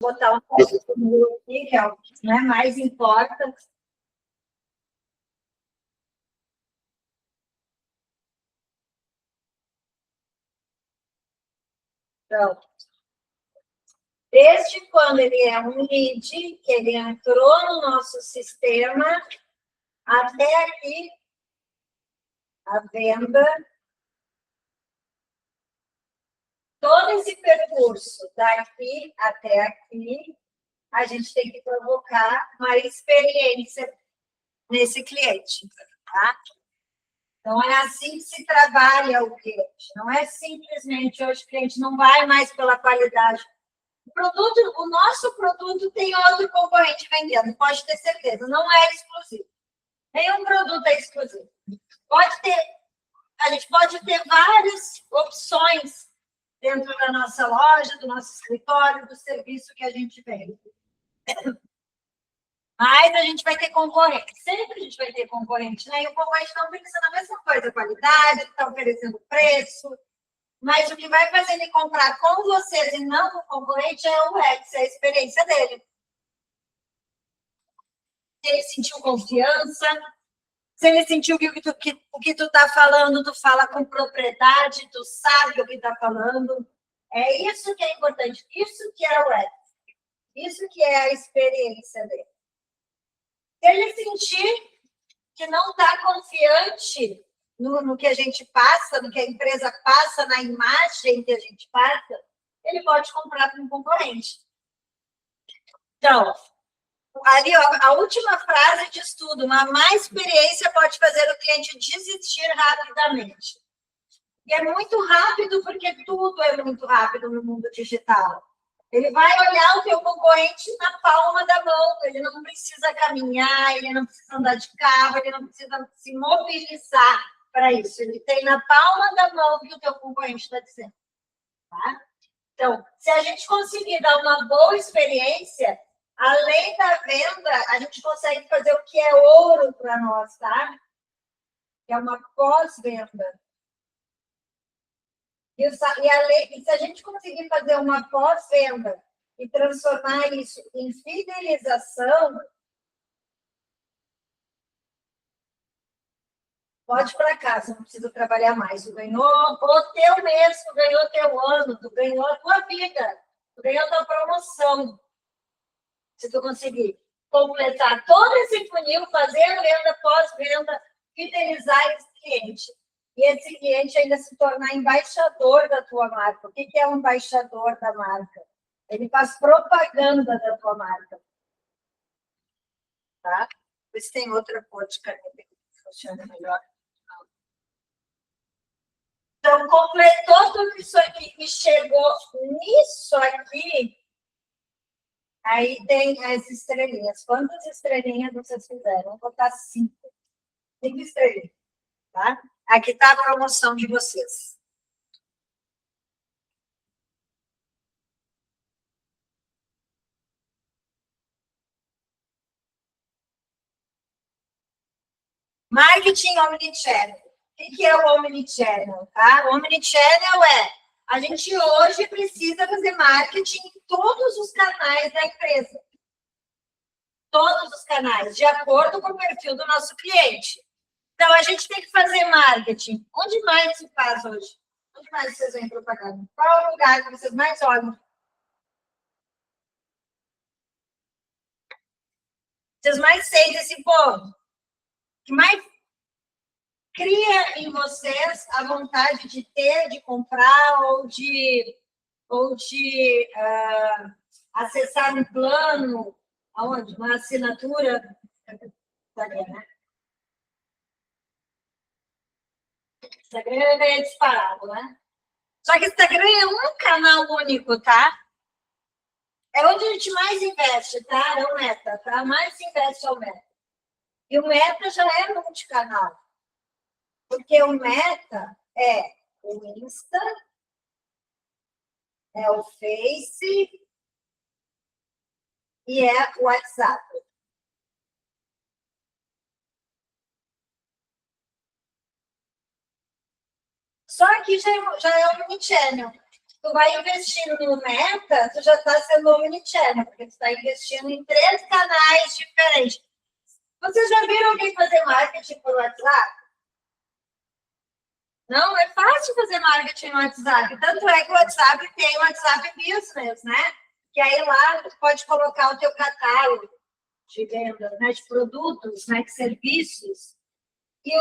botar um pouco aqui, que é o que mais importa. Então, desde quando ele é um lead, que ele entrou no nosso sistema, até aqui, a venda, todo esse percurso, daqui até aqui, a gente tem que provocar uma experiência nesse cliente, tá? Então, é assim que se trabalha o cliente. Não é simplesmente hoje o cliente não vai mais pela qualidade. O nosso produto tem outro concorrente vendendo, pode ter certeza, não é exclusivo. Nenhum produto é exclusivo. A gente pode ter várias opções dentro da nossa loja, do nosso escritório, do serviço que a gente vende. Mas a gente vai ter concorrente. Sempre a gente vai ter concorrente, né? E o concorrente está oferecendo a mesma coisa, qualidade, está oferecendo preço. Mas o que vai fazer ele comprar com vocês e não com o concorrente é o UX, é a experiência dele. Se ele sentiu confiança, se ele sentiu que o que tu está falando, tu fala com propriedade, tu sabe o que está falando. É isso que é importante, isso que é o UX, isso que é a experiência dele. Se ele sentir que não está confiante no que a gente passa, no que a empresa passa, na imagem que a gente passa, ele pode comprar com um concorrente. Então, ali, ó, a última frase diz tudo. Uma má experiência pode fazer o cliente desistir rapidamente. E é muito rápido, porque tudo é muito rápido no mundo digital. Ele vai olhar o teu concorrente na palma da mão, ele não precisa caminhar, ele não precisa andar de carro, ele não precisa se mobilizar para isso. Ele tem na palma da mão o que o teu concorrente está dizendo. Tá? Então, se a gente conseguir dar uma boa experiência, além da venda, a gente consegue fazer o que é ouro para nós, tá? Que é uma pós-venda. E se a gente conseguir fazer uma pós-venda e transformar isso em fidelização, pode ir para casa, não precisa trabalhar mais. Tu ganhou o teu mês, tu ganhou o teu ano, tu ganhou a tua vida, tu ganhou a tua promoção. Se tu conseguir completar todo esse funil, fazer venda, pós-venda, fidelizar esse cliente. E esse cliente ainda se tornar embaixador da tua marca. O que é um embaixador da marca? Ele faz propaganda da tua marca. Tá? Vê se tem outra cor de caneta que funciona melhor. Então, completou tudo isso aqui e chegou nisso aqui, aí tem as estrelinhas. Quantas estrelinhas vocês fizeram? Vou botar 5. 5 estrelinhas. Tá? Aqui está a promoção de vocês. Marketing Omnichannel. O que é o Omnichannel? Tá? O Omnichannel a gente hoje precisa fazer marketing em todos os canais da empresa. Todos os canais, de acordo com o perfil do nosso cliente. Então, a gente tem que fazer marketing. Onde mais se faz hoje? Onde mais vocês veem propaganda? Qual é o lugar que vocês mais olham? Vocês mais sentem esse povo? Que mais cria em vocês a vontade de ter, de comprar ou de acessar um plano, aonde? Uma assinatura. Né? Instagram é disparado, né? Só que Instagram é um canal único, tá? É onde a gente mais investe, tá? É o Meta, tá? Mais se investe é o Meta. E o Meta já é multicanal. Porque o Meta é o Insta, é o Face e é o WhatsApp. Só que já é o Omnichannel. tu vai investindo no Meta, tu já está sendo omnichannel, porque tu está investindo em 3 canais diferentes. Vocês já viram alguém fazer marketing por WhatsApp? Não, é fácil fazer marketing no WhatsApp. Tanto é que o WhatsApp tem o WhatsApp Business, né? Que aí lá tu pode colocar o teu catálogo de vendas, né? De produtos, né? De serviços. E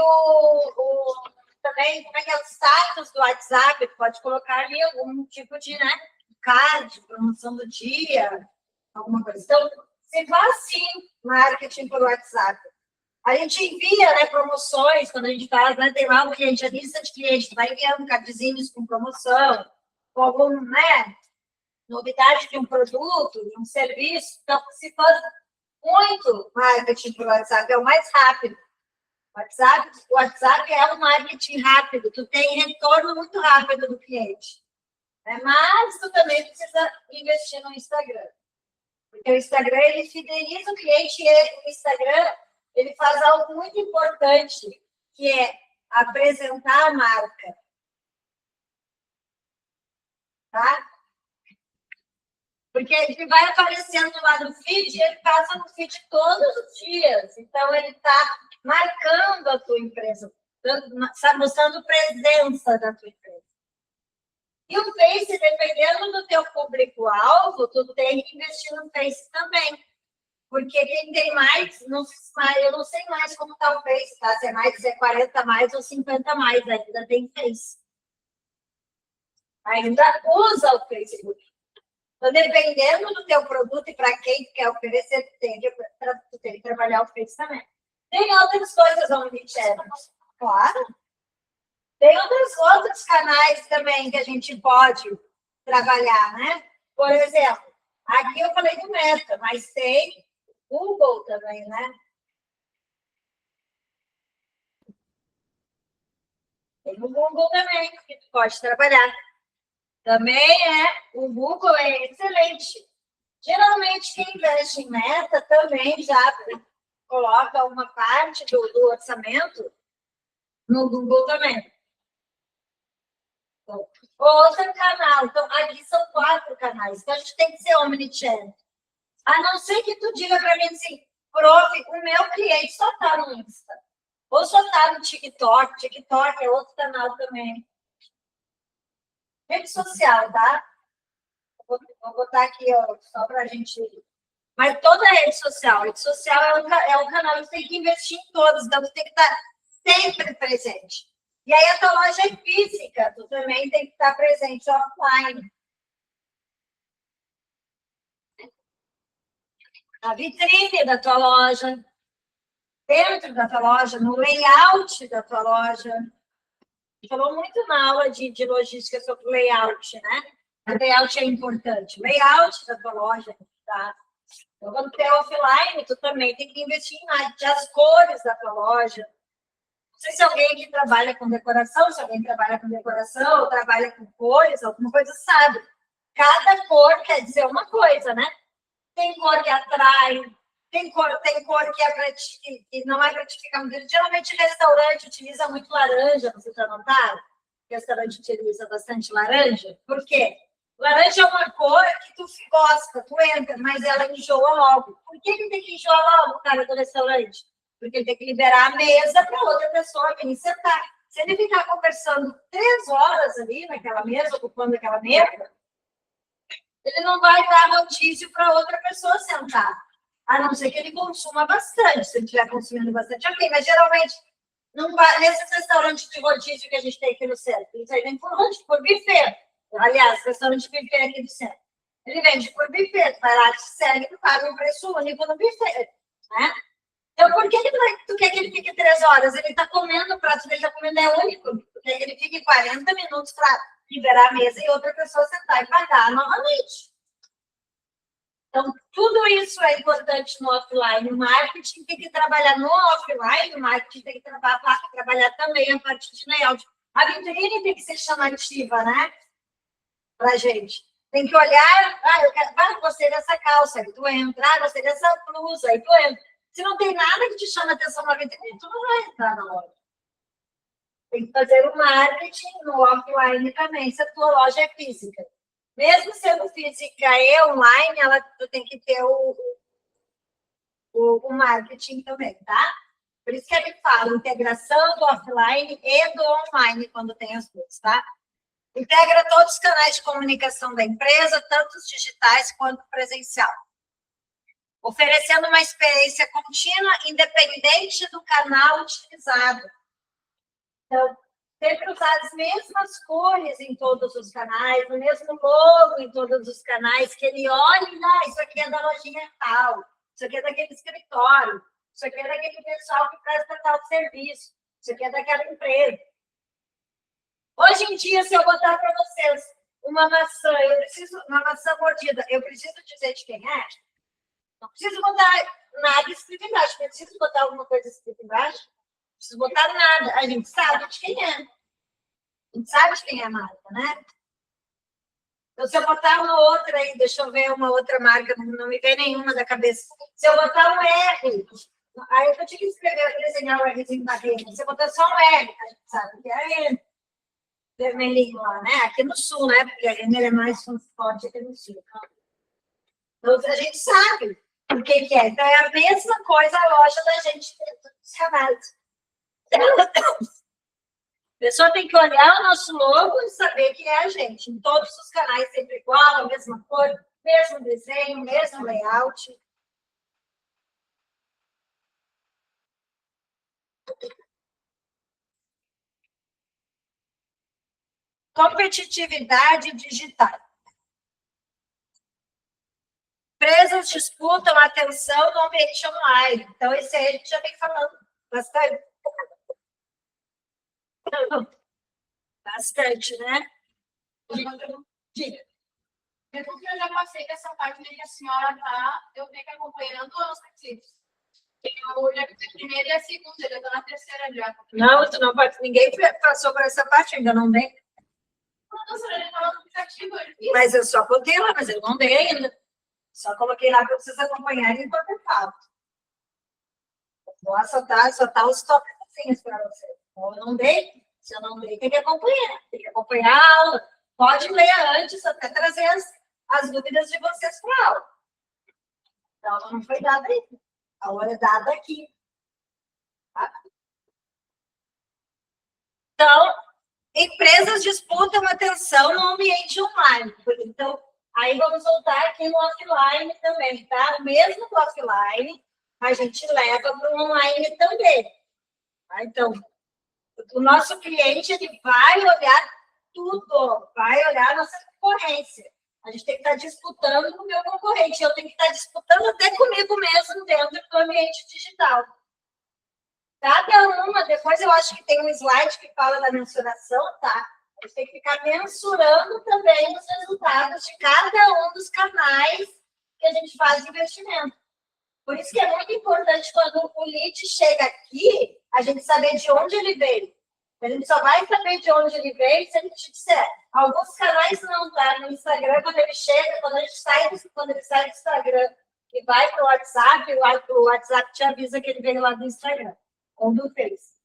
também, como é que é o status do WhatsApp? Tu pode colocar ali algum tipo de, né? Card, promoção do dia, alguma coisa. Então, se faz sim marketing por WhatsApp. A gente envia, né, promoções quando a gente faz, né, tem lá um cliente, a lista de clientes, vai enviando cardzinhos com promoção, com algum, né, novidade de um produto, de um serviço. Então, se faz muito marketing por WhatsApp, é o mais rápido. O WhatsApp é um marketing rápido, tu tem retorno muito rápido do cliente. Né? Mas tu também precisa investir no Instagram. Porque o Instagram, ele fideliza o cliente e o Instagram, ele faz algo muito importante, que é apresentar a marca. Tá? Porque ele vai aparecendo lá no feed, e ele passa no feed todos os dias. Então, ele está marcando a tua empresa, mostrando presença da tua empresa. E o Face, dependendo do teu público-alvo, tu tem que investir no Face também. Porque quem tem mais, eu não sei mais como está o Face, tá? Se é mais, se é 40 mais ou 50 mais, ainda tem Face. Ainda usa o Facebook. Então, dependendo do teu produto e para quem tu quer oferecer, tu tem que trabalhar o Face também. Tem outras coisas omnichannel, claro. Tem outros canais também que a gente pode trabalhar, né? Por exemplo, aqui eu falei do Meta, mas tem Google também, né? Tem o Google também, que tu pode trabalhar. Também o Google é excelente. Geralmente, quem investe em Meta também já coloca uma parte do orçamento no Google também. Então, outro canal. Então, aqui são 4 canais. Então, a gente tem que ser omnichannel. A não ser que tu diga para mim assim, prof, o meu cliente só está no Insta. Ou só está no TikTok. TikTok é outro canal também. Rede social, tá? Vou botar aqui, ó, só para a gente... Mas toda rede social. Rede social é um canal que você tem que investir em todos. Então, você tem que estar sempre presente. E aí, a tua loja é física. Tu também tem que estar presente offline. A vitrine da tua loja, dentro da tua loja, no layout da tua loja. A gente falou muito na aula de logística sobre layout, né? O layout é importante. Layout da tua loja, tá? Então, quando tu é offline, tu também tem que investir nas cores da tua loja. Não sei se alguém aqui trabalha com decoração, se alguém trabalha com decoração, ou trabalha com cores, alguma coisa sabe. Cada cor quer dizer uma coisa, né? Tem cor que atrai, tem cor que não é gratificante. Geralmente, restaurante utiliza muito laranja, você já notaram? O restaurante utiliza bastante laranja. Por quê? Laranja é uma cor que tu gosta, tu entra, mas ela enjoa logo. Por que ele tem que enjoar logo o cara do restaurante? Porque ele tem que liberar a mesa para outra pessoa vir sentar. Se ele ficar conversando 3 horas ali naquela mesa, ocupando aquela mesa, ele não vai dar rodízio para outra pessoa sentar. A não ser que ele consuma bastante. Se ele estiver consumindo bastante, ok. Mas geralmente, não vai, nesses restaurantes de rodízio que a gente tem aqui no centro, eles aí vêm por buffet. Aliás, restaurante de buffet aqui do centro. Ele vende por buffet. Tu vai lá, te serve, tu paga um preço único no buffet. Né? Então, por que tu quer que ele fique 3 horas? Ele está comendo, o prato dele está comendo é único. Tu quer que ele fique 40 minutos para liberar a mesa e outra pessoa sentar e pagar novamente. Então, tudo isso é importante no offline. O marketing tem que trabalhar no offline, o marketing tem que trabalhar também a parte de layout. A vitrine tem que ser chamativa, né? Para a gente. Tem que olhar, eu gostei dessa calça, aí tu entra, gostei dessa blusa, aí tu entra. Se não tem nada que te chama atenção na vitrine, tu não vai entrar na loja. Tem que fazer o marketing no offline também, se a tua loja é física. Mesmo sendo física e online, tu tem que ter o marketing também, tá? Por isso que a gente fala integração do offline e do online, quando tem as duas, tá? Integra todos os canais de comunicação da empresa, tanto os digitais quanto presencial. Oferecendo uma experiência contínua, independente do canal utilizado. Então, sempre usar as mesmas cores em todos os canais, o mesmo logo em todos os canais, que ele olhe, isso aqui é da lojinha tal, isso aqui é daquele escritório, isso aqui é daquele pessoal que presta tal serviço, isso aqui é daquela empresa. Hoje em dia, se eu botar para vocês uma maçã, uma maçã mordida, eu preciso dizer de quem é? Não preciso botar nada escrito embaixo. Preciso botar alguma coisa escrita embaixo? Não preciso botar nada. A gente sabe de quem é. A gente sabe de quem é a marca, né? Então, se eu botar uma outra aí, deixa eu ver uma outra marca, não me vem nenhuma da cabeça. Se eu botar um R, aí eu tinha que escrever, desenhar o Rzinho da rede. Se eu botar só um R, a gente sabe que é vermelhinho lá, né? Aqui no sul, né? Porque a Renner é mais forte aqui no sul. Então, a gente sabe o que é. Então, é a mesma coisa a loja da gente dentro dos canais. A pessoa tem que olhar o nosso logo e saber que é a gente. Em todos os canais, sempre igual, a mesma cor, mesmo desenho, mesmo layout. Competitividade digital. Empresas disputam a atenção no ambiente online. Então, esse aí a gente já vem falando bastante. Bastante, né? Diga. Depois que eu já passei dessa parte que a senhora está, eu tenho que acompanhando os requisitos. Eu já fiz a primeira e a segunda, eu estou na terceira já. Não, tu não pode. Ninguém passou por essa parte, ainda não dei. Não, senhora, ele estava no aplicativo. Mas eu só botei lá, mas eu não dei ainda. Só coloquei lá para vocês acompanharem enquanto eu falo. Vou só tá os toquezinhos para vocês. Então, eu não dei. Se eu não dei, tem que acompanhar. Tem que acompanhar a aula. Pode ler antes, até trazer as dúvidas de vocês para a aula. Então, ela não foi dada aí. A aula é dada aqui. Tá? Então, empresas disputam atenção no ambiente online. Então, aí vamos voltar aqui no offline também, tá? O mesmo do offline, a gente leva para o online também. Tá? Então, o nosso cliente ele vai olhar tudo, vai olhar a nossa concorrência. A gente tem que estar disputando com o meu concorrente, eu tenho que estar disputando até comigo mesmo dentro do ambiente digital. Cada uma, depois eu acho que tem um slide que fala da mensuração, tá? A gente tem que ficar mensurando também os resultados de cada um dos canais que a gente faz investimento. Por isso que é muito importante quando o lead chega aqui, a gente saber de onde ele veio. A gente só vai saber de onde ele veio se a gente disser. Alguns canais não, tá? No Instagram, quando ele chega, quando ele sai do Instagram e vai para o WhatsApp, o WhatsApp te avisa que ele veio lá do Instagram ou do Face.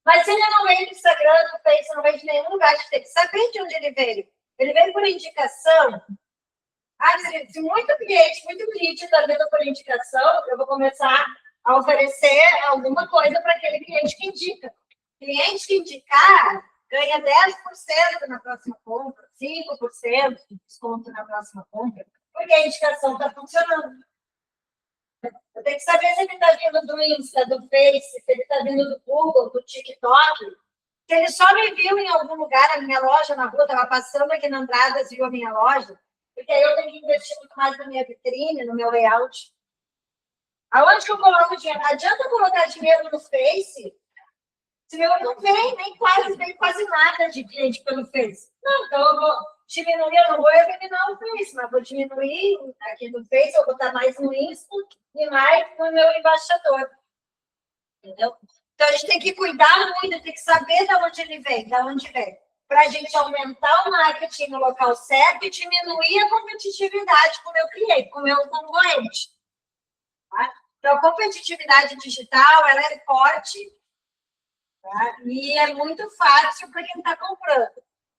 Mas se ele não veio do Instagram, do Face, não veio de nenhum lugar, a gente tem que saber de onde ele veio. Ele veio por indicação. Se muito cliente, muito lead está vindo por indicação, eu vou começar a oferecer alguma coisa para aquele cliente que indica. Cliente que indicar ganha 10% na próxima compra, 5% de desconto na próxima compra, porque a indicação está funcionando. Eu tenho que saber se ele está vindo do Insta, do Face, se ele está vindo do Google, do TikTok. Se ele só me viu em algum lugar, na minha loja, na rua, estava passando aqui na Andradas, viu a minha loja, porque aí eu tenho que investir muito mais na minha vitrine, no meu layout. Aonde que eu coloco dinheiro? Adianta colocar dinheiro no Face? Se eu não vem quase nada de cliente pelo Face. Não, então eu vou diminuir, eu não vou eliminar o Face, mas vou diminuir aqui no Face, eu vou botar mais no Insta e mais no meu embaixador. Entendeu? Então a gente tem que cuidar muito, tem que saber de onde ele vem, de onde vem. Para a gente aumentar o marketing no local certo e diminuir a competitividade com o meu cliente, com o meu concorrente. Tá? Então, a competitividade digital, ela é forte Tá? E é muito fácil para quem está comprando.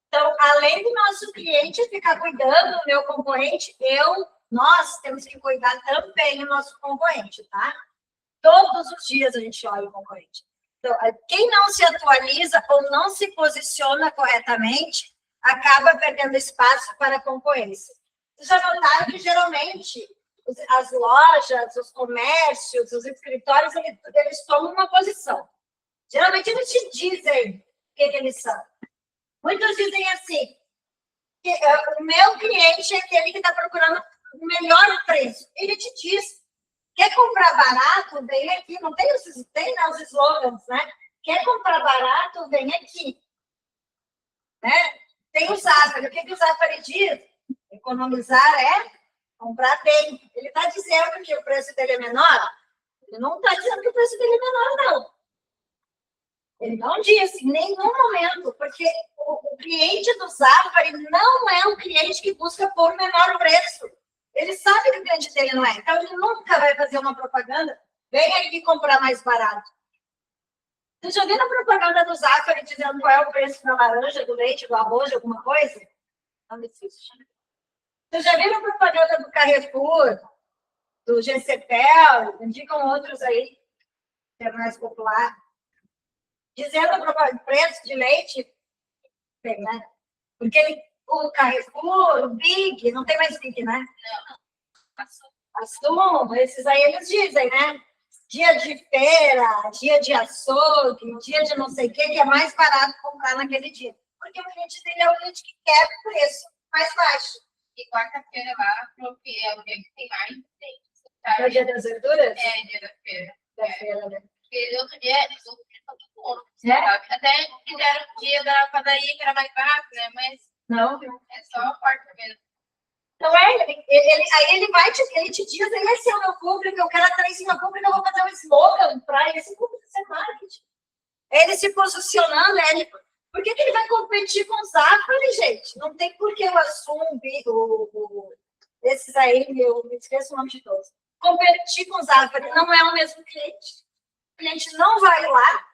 Então, além do nosso cliente ficar cuidando do meu concorrente, nós temos que cuidar também do nosso concorrente, tá? Todos os dias a gente olha o concorrente. Então, quem não se atualiza ou não se posiciona corretamente, acaba perdendo espaço para a concorrência. Vocês já notaram que, geralmente, as lojas, os comércios, os escritórios, eles tomam uma posição. Geralmente, eles te dizem o que eles são. Muitos dizem assim, que o meu cliente é aquele que está procurando o melhor preço. Ele te diz, quer comprar barato, vem aqui. Não tem os slogans, né? Quer comprar barato, vem aqui. Né? Tem o Zafari. O que o Zafari diz? Economizar é comprar bem. Ele está dizendo que o preço dele é menor? Ele não está dizendo que o preço dele é menor, não. Ele não disse em nenhum momento, porque o cliente do Zafari não é um cliente que busca por menor preço. Ele sabe que o cliente dele não é. Então, ele nunca vai fazer uma propaganda, vem aqui comprar mais barato. Você já viu a propaganda do Zafari dizendo qual é o preço da laranja, do leite, do arroz, de alguma coisa? Não existe. Você já viu a propaganda do Carrefour, do GCPEL, indicam outros aí, que é mais popular, dizendo o preço de leite, bem, né? Porque o Carrefour, o Big, não tem mais Big, né? Não. Assum, esses aí eles dizem, né? Dia de feira, dia de açougue, dia de não sei o que é mais barato comprar naquele dia. Porque o cliente dele é o cliente que quer preço mais baixo. E quarta-feira lá, porque é o dia que tem mais. É o dia das verduras? É, dia da feira. Da feira, né? Porque outro dia, eles até fizeram o dia da padaria, que era mais barato, né? Mas não, é só quarta-feira. Então, aí ele te diz, esse é o meu público, eu quero atrair esse meu público, eu vou fazer um slogan para esse público, isso é marketing. Ele se posicionando, por que ele vai competir com o Zafari, gente? Não tem por que o Assum, esses aí, eu me esqueço o nome de todos. Competir com o Zafari não é o mesmo cliente. O cliente não vai lá,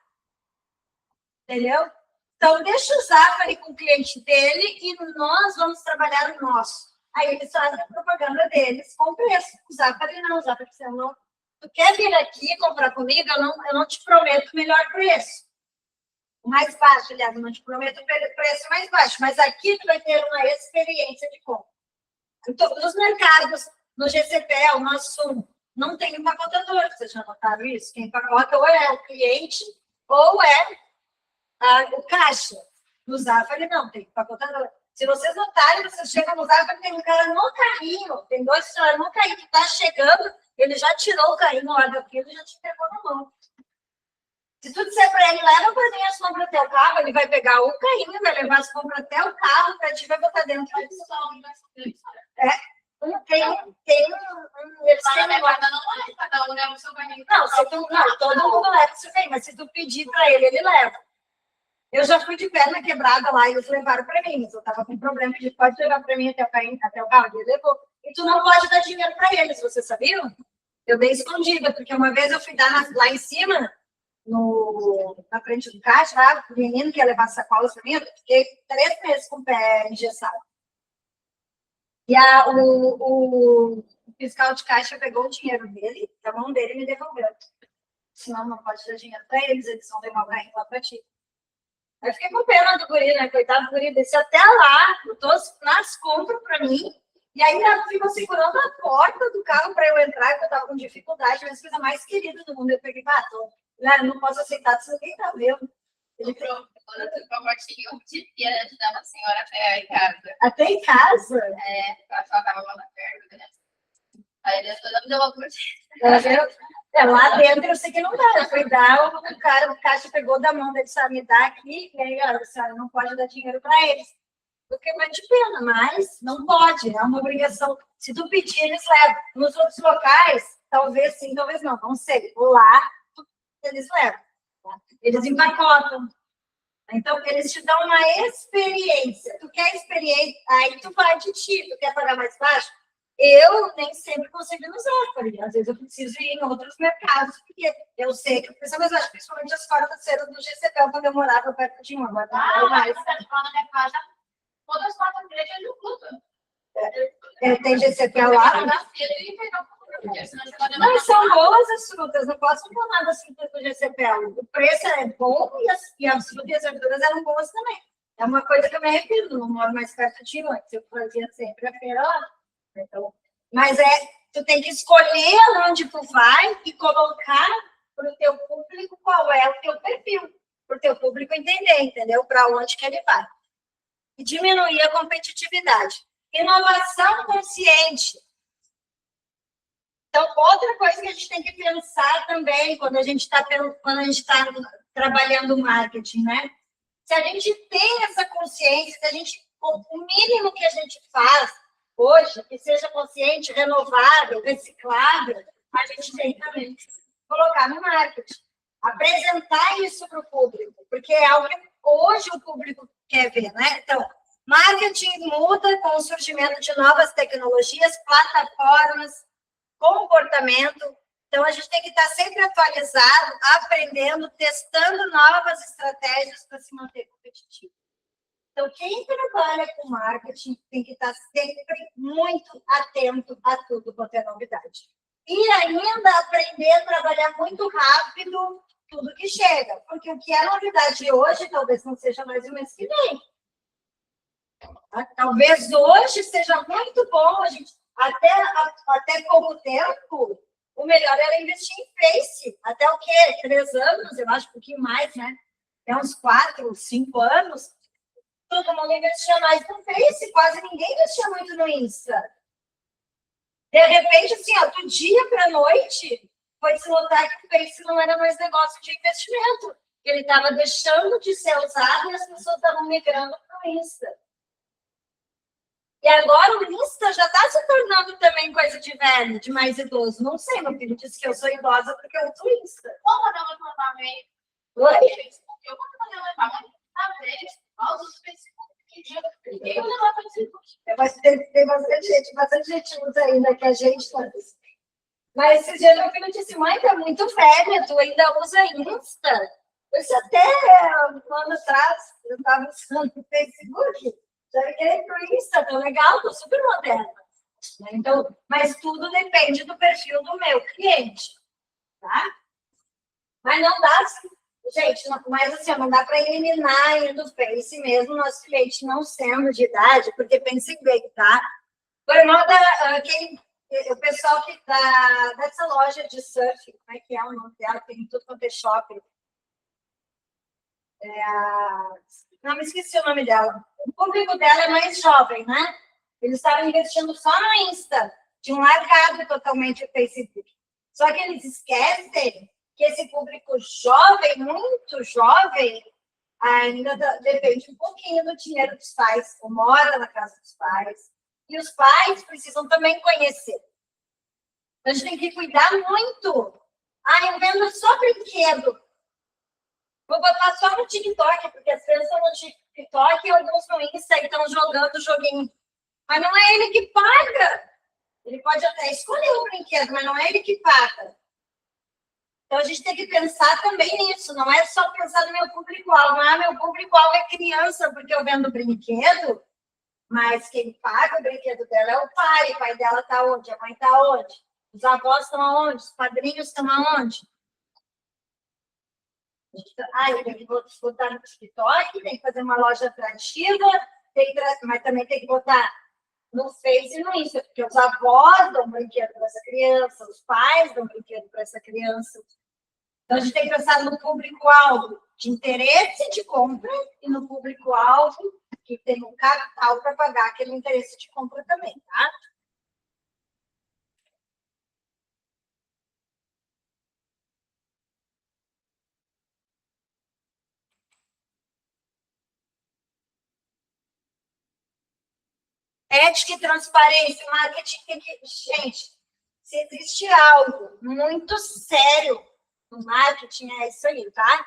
entendeu? Então, deixa o Zafari com o cliente dele e nós vamos trabalhar o nosso. Aí eles fazem a propaganda deles com preço. O Zafari não, você não. Tu quer vir aqui comprar comigo? Eu não te prometo o melhor preço. O mais baixo, aliás, eu não te prometo o preço mais baixo, mas aqui tu vai ter uma experiência de compra. Então, nos mercados, no GCPEL, no Assum, não tem empacotador. Vocês já notaram isso? Quem empacota ou é o cliente ou é o caixa. No Zafari não, tem empacotador. Se vocês notarem, vocês chegam no Zafari, tem um cara no carrinho, tem dois caras no carrinho que está chegando, ele já tirou o carrinho lá daquilo e já te pegou na mão. Se tu disser para ele, leva para mim as compras até o carro, ele vai pegar o carrinho, vai levar as compras até o carro, para ti vai botar dentro do eles têm cada um leva o seu carrinho. Não, todo mundo leva o seu carrinho, mas se tu pedir para ele, ele leva. Eu já fui de perna quebrada lá e eles levaram para mim, mas eu estava com problema, pedi, pode levar para mim até o carro, ele levou. E tu não pode dar dinheiro para eles, vocês sabiam? Eu dei escondida, porque uma vez eu fui dar lá em cima, na frente do caixa, lá, o menino que ia levar sacolas para mim, eu fiquei 3 meses com o pé engessado. E o fiscal de caixa pegou o dinheiro dele, da mão dele, e me devolveu. Senão não pode dar dinheiro para eles, eles vão levar o carrinho lá para ti. Aí eu fiquei com pena do guri, né? Coitado do guri, desceu até lá, botou nas compras para mim, e aí ela ficou segurando a porta do carro para eu entrar, porque eu estava com dificuldade, mas a coisa mais querida do mundo. Eu peguei, não posso aceitar, isso ninguém tá vendo. Ele falou, quando eu fui para o portinho, eu ia ajudar uma senhora até em casa. Até em casa? É, ela estava lá perto, né? Aí Deus toda me deu uma curtida. Lá dentro eu sei que não dá. Eu fui dar, o caixa pegou da mão dele, sabe, me dá aqui, e aí, a senhora não pode dar dinheiro para eles. Porque vai de pena, mas não pode, é uma obrigação. Se tu pedir, eles levam. Nos outros locais, talvez sim, talvez não, não sei. Lá, eles levam. Tá? Eles empacotam. Então, eles te dão uma experiência. Tu quer experiência, aí tu vai de ti. Tu quer pagar mais baixo? eu nem sempre consigo usar, porque às vezes eu preciso ir em outros mercados, porque eu sei que, mas eu acho principalmente as farmacêuticas do GCP, quando eu morava perto de uma, agora não mais. Lá na minha casa, todas as quatro igrejas de fruta. Tem GCP lá? Mas são boas as frutas, não posso reclamar das frutas do GCP. O preço é bom e as frutas e as verduras eram boas também. É uma coisa que eu me arrependo, não moro mais perto de antes, eu fazia sempre a feira lá. Então, mas tu tem que escolher onde tu vai e colocar para o teu público qual é o teu perfil, para o teu público entender, entendeu? Para onde que ele vai. E diminuir a competitividade. Inovação consciente. Então, outra coisa que a gente tem que pensar também quando a gente está trabalhando marketing, né? Se a gente tem essa consciência, o mínimo que a gente faz hoje, que seja consciente, renovável, reciclável, a gente tem também que colocar no marketing. Apresentar isso para o público, porque é algo que hoje o público quer ver, né? Então, marketing muda com o surgimento de novas tecnologias, plataformas, comportamento. Então, a gente tem que estar sempre atualizado, aprendendo, testando novas estratégias para se manter competitivo. Então, quem trabalha com marketing tem que estar sempre muito atento a tudo quanto é novidade. E ainda aprender a trabalhar muito rápido tudo que chega, porque o que é novidade hoje talvez não seja mais o mês que vem. Talvez hoje seja muito bom, a gente, até pouco tempo, o melhor era investir em Face. Até o quê? 3 anos, eu acho, um pouquinho mais, né? Até uns 4, 5 anos, todo mundo investia mais no Face, quase ninguém investia muito no Insta. De repente, assim, ó, do dia para a noite, foi se notar que o Face não era mais negócio de investimento, que ele estava deixando de ser usado e as pessoas estavam migrando para o Insta. E agora o Insta já está se tornando também coisa de velho, de mais idoso. Não sei, meu filho disse que eu sou idosa porque eu uso Insta. Vamos fazer um levantamento. Oi? Eu vou fazer um levantamento na vez, aos do Facebook. Eu levo para o Facebook. Tem bastante gente usa ainda que a gente faz. Mas esse dia meu filho disse, mãe, tá muito velha, tu ainda usa Insta? Isso até um ano atrás, eu estava usando o Facebook. Já fiquei pro Insta, tá legal, tô super moderna. Então, mas tudo depende do perfil do meu cliente, tá? Mas não dá, gente, mas assim, não dá para eliminar ele do Face mesmo, nosso cliente não sendo de idade, porque pensem bem, tá? Foi moda, o pessoal que dessa loja de surf, como é que é o nome dela? Tem tudo quanto é shopping. Não, me esqueci o nome dela. O público dela é mais jovem, né? Eles estavam investindo só no Insta, tinham largado totalmente o Facebook. Só que eles esquecem que esse público jovem, muito jovem, ainda depende um pouquinho do dinheiro dos pais, ou mora na casa dos pais. E os pais precisam também conhecer. Então, a gente tem que cuidar muito. Eu vendo só brinquedo. Vou botar só no TikTok, porque as crianças estão no TikTok e alguns no Insta e estão jogando joguinho. Mas não é ele que paga. Ele pode até escolher o brinquedo, mas não é ele que paga. Então, a gente tem que pensar também nisso. Não é só pensar no meu público-alvo. Meu público-alvo é criança, porque eu vendo brinquedo, mas quem paga o brinquedo dela é o pai. O pai dela está onde? A mãe está onde? Os avós estão aonde? Os padrinhos estão aonde? Eu tenho que botar no TikTok, tem que fazer uma loja atrativa, mas também tem que botar no Face e no Insta, porque os avós dão brinquedo para essa criança, os pais dão brinquedo para essa criança. Então, a gente tem que pensar no público-alvo de interesse de compra e no público-alvo que tem um capital para pagar aquele interesse de compra também, tá? Ética e transparência, marketing tem que... Gente, se existe algo muito sério no marketing, é isso aí, tá?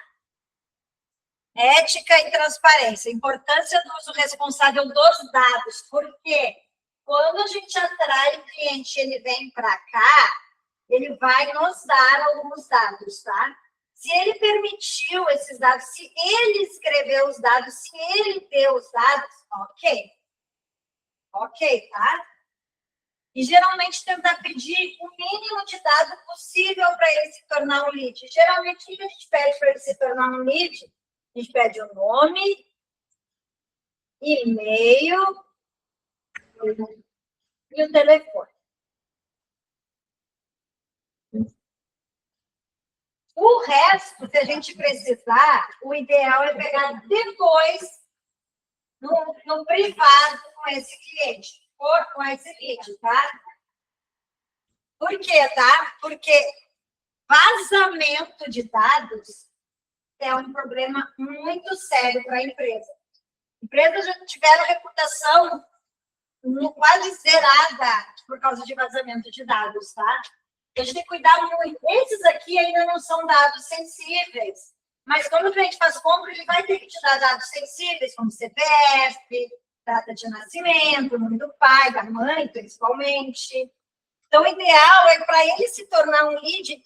Ética e transparência. Importância do uso responsável dos dados. Por quê? quando a gente atrai o cliente, ele vem para cá, ele vai nos dar alguns dados, tá? Se ele permitiu esses dados, se ele escreveu os dados, se ele deu os dados, ok. Ok, tá? E geralmente tentar pedir o mínimo de dado possível para ele se tornar um lead. Geralmente, o que a gente pede para ele se tornar um lead? A gente pede o nome, e-mail e o telefone. O resto, se a gente precisar, o ideal é pegar depois no privado com esse cliente, ou com esse lead, tá? Por quê, tá? Porque vazamento de dados é um problema muito sério para a empresa. Empresas já tiveram reputação quase zerada por causa de vazamento de dados, tá? A gente tem que cuidar muito. Esses aqui ainda não são dados sensíveis, mas quando o cliente faz compra, ele vai ter que te dar dados sensíveis, como CPF, data de nascimento, nome do pai, da mãe, principalmente. Então, o ideal é para ele se tornar um lead,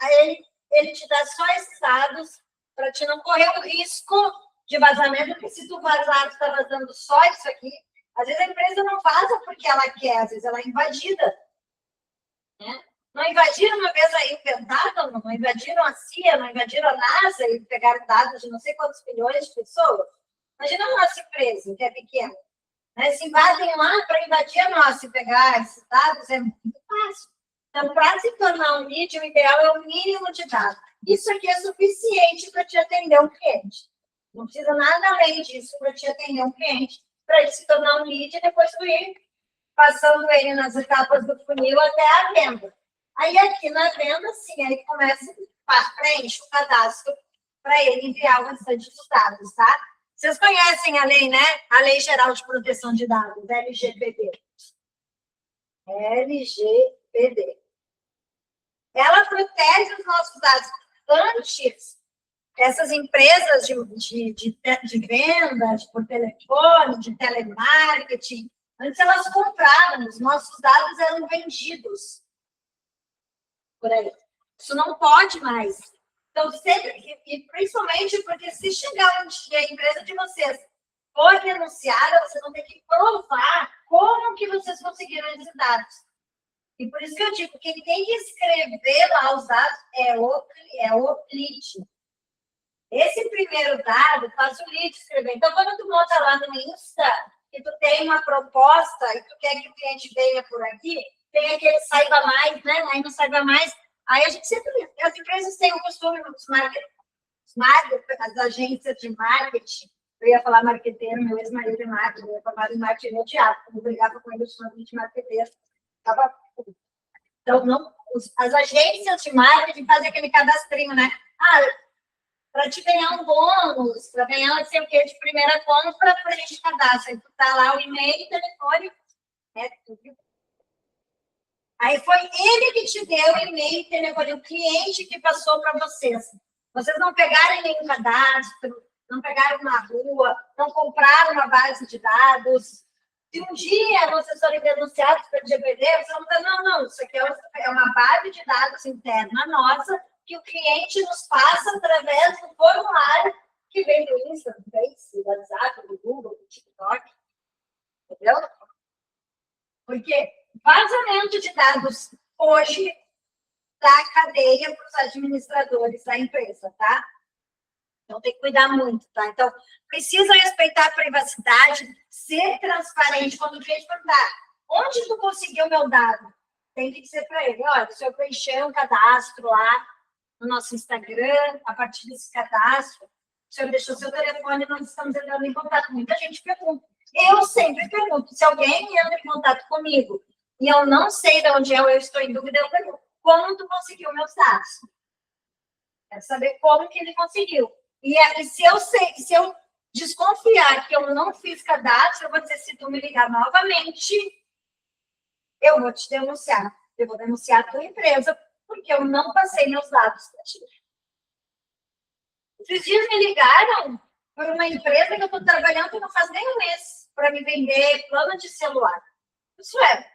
ele te dá só esses dados para te não correr o risco de vazamento, porque se tu vazar, tu está vazando só isso aqui. Às vezes a empresa não vaza porque ela quer, às vezes ela é invadida. Né? Não invadiram uma vez aí o Pentágono, não invadiram a CIA, não invadiram a NASA e pegaram dados de não sei quantos milhões de pessoas. Imagina a nossa empresa, que é pequena. Né? Se invadem lá para invadir a nossa e pegar esses dados, é muito fácil. Então, para se tornar um lead, o ideal é o mínimo de dados. Isso aqui é suficiente para te atender um cliente. Não precisa nada além disso para te atender um cliente, para ele se tornar um lead e depois tu ir passando ele nas etapas do funil até a venda. Aí, aqui na venda, sim, aí começa, preenche o cadastro para ele enviar o restante dos dados, tá? Vocês conhecem a lei, né? A Lei Geral de Proteção de Dados, LGPD. LGPD. Ela protege os nossos dados. Antes, essas empresas de vendas por telefone, de telemarketing, antes elas compravam, os nossos dados eram vendidos por aí. Isso não pode mais. Então, sempre, e principalmente porque se chegar um dia a empresa de vocês for denunciada, você não tem que provar como que vocês conseguiram esses dados. E por isso que eu digo, quem tem que escrever lá os dados é o lead. Esse primeiro dado faz o lead escrever. Então, quando tu bota lá no Insta, que tu tem uma proposta e tu quer que o cliente venha por aqui, tem aquele saiba mais, né? Aí no saiba mais, aí a gente sempre, as empresas têm o costume, as agências de marketing, eu ia falar marqueteiro, meu ex-marido de marketing, eu ia falar de marketing no teatro, quando eu brigava com ele, chamava de marqueteiro. Então, não, as agências de marketing fazem aquele cadastrinho, né? Para te ganhar um bônus, para ganhar não sei o quê de primeira compra, para a gente cadastrar. Aí tu tá lá o e-mail, o telefone, tudo. Aí foi ele que te deu o e-mail e telefone, o cliente que passou para vocês. Vocês não pegaram nenhum cadastro, não pegaram na rua, não compraram uma base de dados. Se um dia vocês forem denunciados pelo GPD, vocês vão dizer, não, isso aqui é uma base de dados interna nossa, que o cliente nos passa através do formulário que vem do Insta, do Face, do WhatsApp, do Google, do TikTok. Entendeu? Porque vazamento de dados hoje dá cadeia para os administradores da empresa, tá? Então, tem que cuidar muito, tá? Então, precisa respeitar a privacidade, ser transparente. Quando o cliente perguntar, onde tu conseguiu meu dado? Tem que dizer para ele, olha, o senhor preencheu um cadastro lá no nosso Instagram, a partir desse cadastro, o senhor deixou seu telefone, nós estamos entrando em contato. Muita gente pergunta. Eu sempre pergunto, se alguém entra em contato comigo e eu não sei de onde eu estou em dúvida, eu pergunto, como tu conseguiu meus dados? Quero saber como que ele conseguiu. E se eu desconfiar que eu não fiz cadastro, eu vou dizer, se tu me ligar novamente, eu vou te denunciar. Eu vou denunciar a tua empresa, porque eu não passei meus dados para ti. Esses dias me ligaram por uma empresa que eu estou trabalhando não faz nem um mês para me vender plano de celular. Isso é.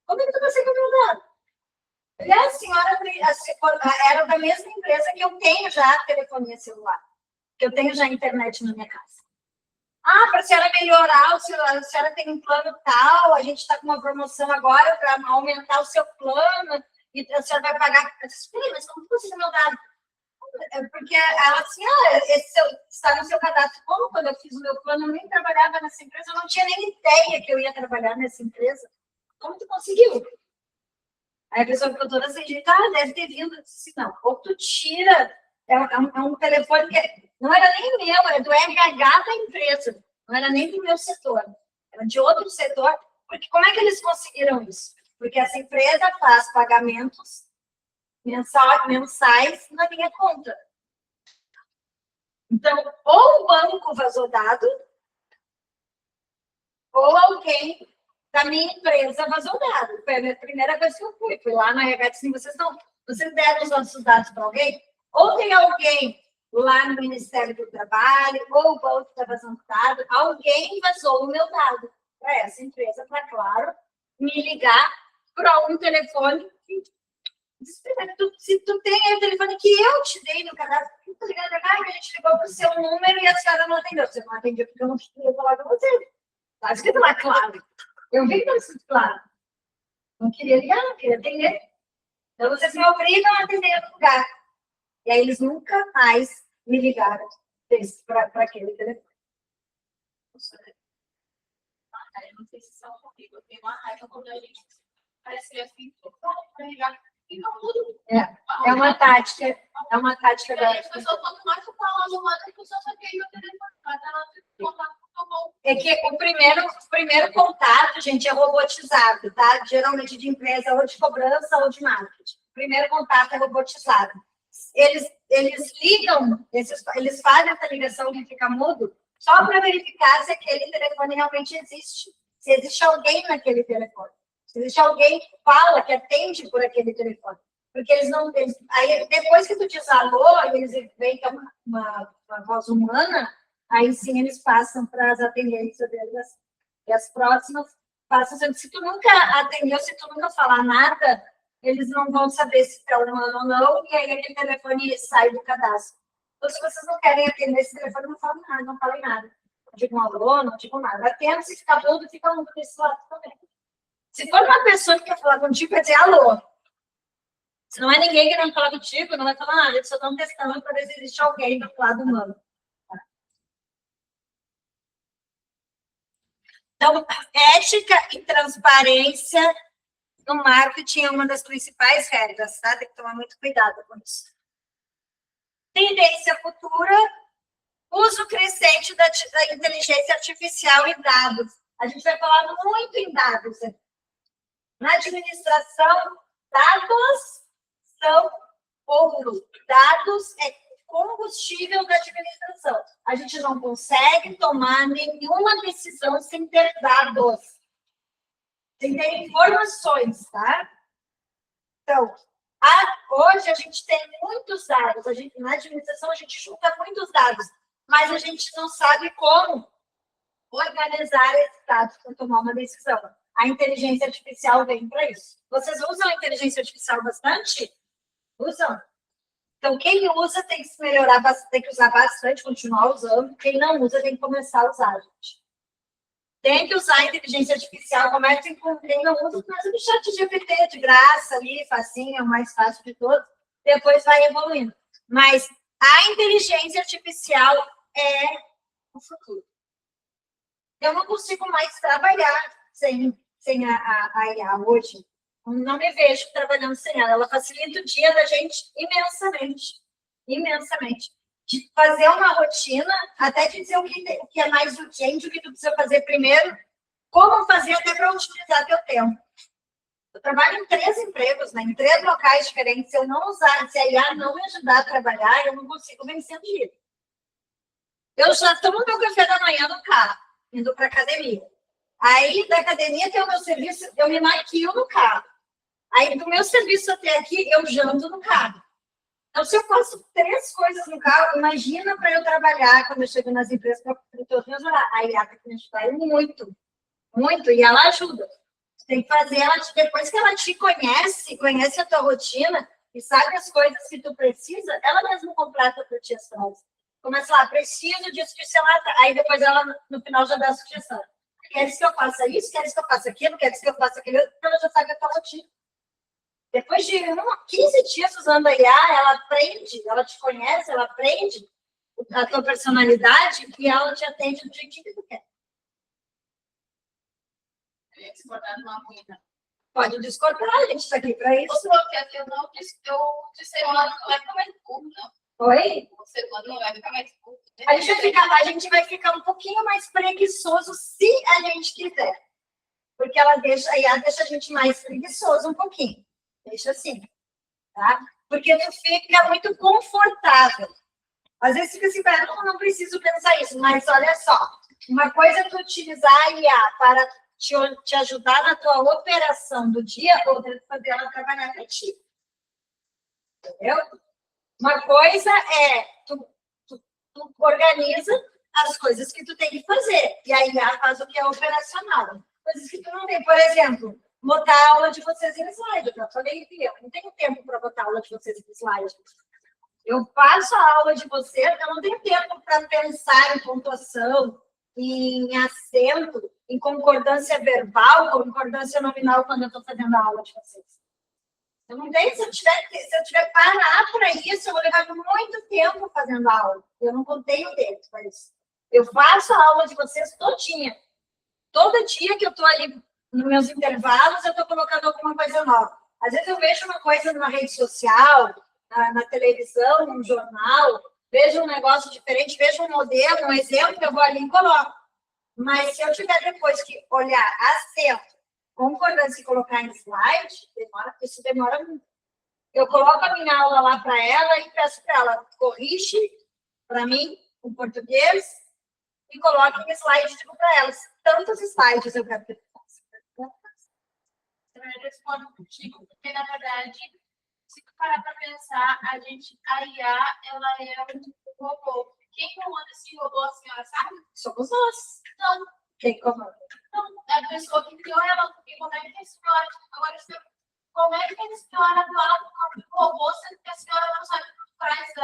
Como é que tu conseguiu meu dado? E a senhora era da mesma empresa que eu tenho já telefonia celular, que eu tenho já internet na minha casa. Ah, para a senhora melhorar, a senhora tem um plano tal, a gente está com uma promoção agora para aumentar o seu plano, e a senhora vai pagar. Eu disse, mas como você tem meu dado? Porque ela assim, está no seu cadastro. Como quando eu fiz o meu plano, eu nem trabalhava nessa empresa, eu não tinha nem ideia que eu ia trabalhar nessa empresa. Como tu conseguiu? Aí a pessoa ficou toda assim, deve ter vindo. Eu disse, não, ou tu tira, é um telefone que não era nem meu, era do RH da empresa, não era nem do meu setor, era de outro setor, porque como é que eles conseguiram isso? Porque essa empresa faz pagamentos mensais na minha conta. Então, ou o banco vazou dado, ou alguém da minha empresa vazou dado. Foi a primeira coisa que eu fui lá na RH e disse, vocês deram os nossos dados para alguém? Ou tem alguém lá no Ministério do Trabalho, ou o banco está vazando dado, alguém vazou o meu dado para essa empresa, para, claro, me ligar para um telefone. Se tu tem aí o telefone que eu te dei no cadastro, tu ligando para cá, a gente ligou para o seu número e a senhora não atendeu. Você não atendeu porque eu não queria falar com você. Está escrito lá, claro. Eu vi que está escrito claro. Não queria ligar, não queria atender. Então, vocês me obrigam a atender no lugar. E aí, eles nunca mais me ligaram para aquele telefone. Eu não sei se são comigo. Eu tenho uma raiva quando a gente parece assim, para ligar. É uma tática. É uma tática da. As pessoas, quanto mais tu fala no mano, as pessoas só querem o telefone. É que o primeiro contato, gente, é robotizado, tá? Geralmente de empresa, ou de cobrança, ou de marketing. O primeiro contato é robotizado. Eles ligam, eles fazem essa ligação que fica mudo, só para verificar se aquele telefone realmente existe. Se existe alguém naquele telefone. Se existe alguém que fala, que atende por aquele telefone. Porque eles não. Aí, depois que tu diz alô, eles veem que é uma voz humana, aí sim eles passam para as atendentes deles. E as próximas passam. Se tu nunca atendeu, se tu nunca falar nada, eles não vão saber se é humano ou não, e aí aquele telefone sai do cadastro. Então, se vocês não querem atender esse telefone, não falem nada, não falem nada. Não digam alô, não digam nada. Atenda, se ficar mudo, fica mudo desse lado também. Se for uma pessoa que quer falar contigo, vai dizer alô. Se não é ninguém querendo falar contigo, não vai falar nada. Eles só estão testando para ver se existe alguém do lado humano. Então, ética e transparência no marketing é uma das principais regras, tá? Tem que tomar muito cuidado com isso. Tendência futura, uso crescente da inteligência artificial e dados. A gente vai falar muito em dados. Na administração, dados são ouro. Dados é combustível da administração. A gente não consegue tomar nenhuma decisão sem ter dados. Sem ter informações, tá? Então, hoje a gente tem muitos dados. Na administração, a gente junta muitos dados, mas a gente não sabe como organizar esses dados para tomar uma decisão. A inteligência artificial vem para isso. Vocês usam a inteligência artificial bastante? Usam? Então, quem usa tem que se melhorar bastante, tem que usar bastante, continuar usando. Quem não usa tem que começar a usar, gente. Tem que usar a inteligência artificial, comecem com quem não usa, mas o chat GPT de graça ali, facinho, é o mais fácil de todos, depois vai evoluindo. Mas a inteligência artificial é o futuro. Eu não consigo mais trabalhar sem a IA hoje. Não me vejo trabalhando sem ela. Ela facilita o dia da gente imensamente. Imensamente. De fazer uma rotina, até de dizer o que é mais urgente, o que tu precisa fazer primeiro, como fazer até para utilizar teu tempo. Eu trabalho em 3 empregos, né? Em 3 locais diferentes. Se eu não usar, se a IA não me ajudar a trabalhar, eu não consigo vencer o dia. Eu já tomo meu café da manhã no carro, indo para academia. Aí, da academia, tem o meu serviço, eu me maquio no carro. Aí, do meu serviço até aqui, eu janto no carro. Então, se eu faço 3 coisas no carro, imagina para eu trabalhar quando eu chego nas empresas para todos meus horários. A IA tem que me ajudar muito, muito, e ela ajuda. Tem que fazer ela, depois que ela te conhece, conhece a tua rotina e sabe as coisas que tu precisa, ela mesma completa para ti as frases. Começa lá, preciso disso, aí depois ela, no final, já dá a sugestão. Queres que eu faça isso? Queres que eu faça aquilo? Queres que eu faça aquilo? Ela já sabe a tua rotina. Depois de 15 dias usando a IA, ela aprende, ela te conhece, ela aprende a tua personalidade e ela te atende do jeitinho que tu quer. Pode discordar, a gente está aqui para isso. Eu não disse que o ser humano não vai ficar mais burro, não. Oi? O ser humano não vai ficar mais burro. A gente vai ficar um pouquinho mais preguiçoso se a gente quiser. Porque a IA deixa a gente mais preguiçoso um pouquinho. Deixa assim, tá? Porque tu fica muito confortável. Às vezes fica assim, não preciso pensar isso, mas olha só, uma coisa é tu utilizar a IA para te ajudar na tua operação do dia, outra é fazer ela trabalhar para ti. Entendeu? Uma coisa é tu organiza as coisas que tu tem que fazer, e a IA faz o que é operacional. Coisas que tu não tem, por exemplo, botar a aula de vocês em slide. Eu já falei, eu não tenho tempo para botar a aula de vocês em slide. Eu faço a aula de vocês, eu não tenho tempo para pensar em pontuação, em acento, em concordância verbal, concordância nominal quando eu estou fazendo a aula de vocês. Eu não tenho, se eu tiver parar para isso, eu vou levar muito tempo fazendo a aula. Eu não tenho tempo para isso. Eu faço a aula de vocês todinha. Todo dia que eu estou ali nos meus intervalos, eu estou colocando alguma coisa nova. Às vezes eu vejo uma coisa na rede social, na televisão, no jornal, vejo um negócio diferente, vejo um modelo, um exemplo, eu vou ali e coloco. Mas se eu tiver depois que olhar acento, concordância e colocar em slide, isso demora muito. Eu coloco a minha aula lá para ela e peço para ela, corrige para mim, em português, e coloque em slide para elas. Tantos slides eu quero que eu faça. Eu respondo contigo, porque, na verdade, se tu parar para pensar, a IA, ela é um robô. Quem comanda esse robô, a senhora sabe? Somos nós. Não. Quem comanda? Não, é a pessoa que criou ela. E como é que a senhora... Agora, como é que a senhora fala do robô, sendo que a senhora não sabe por trás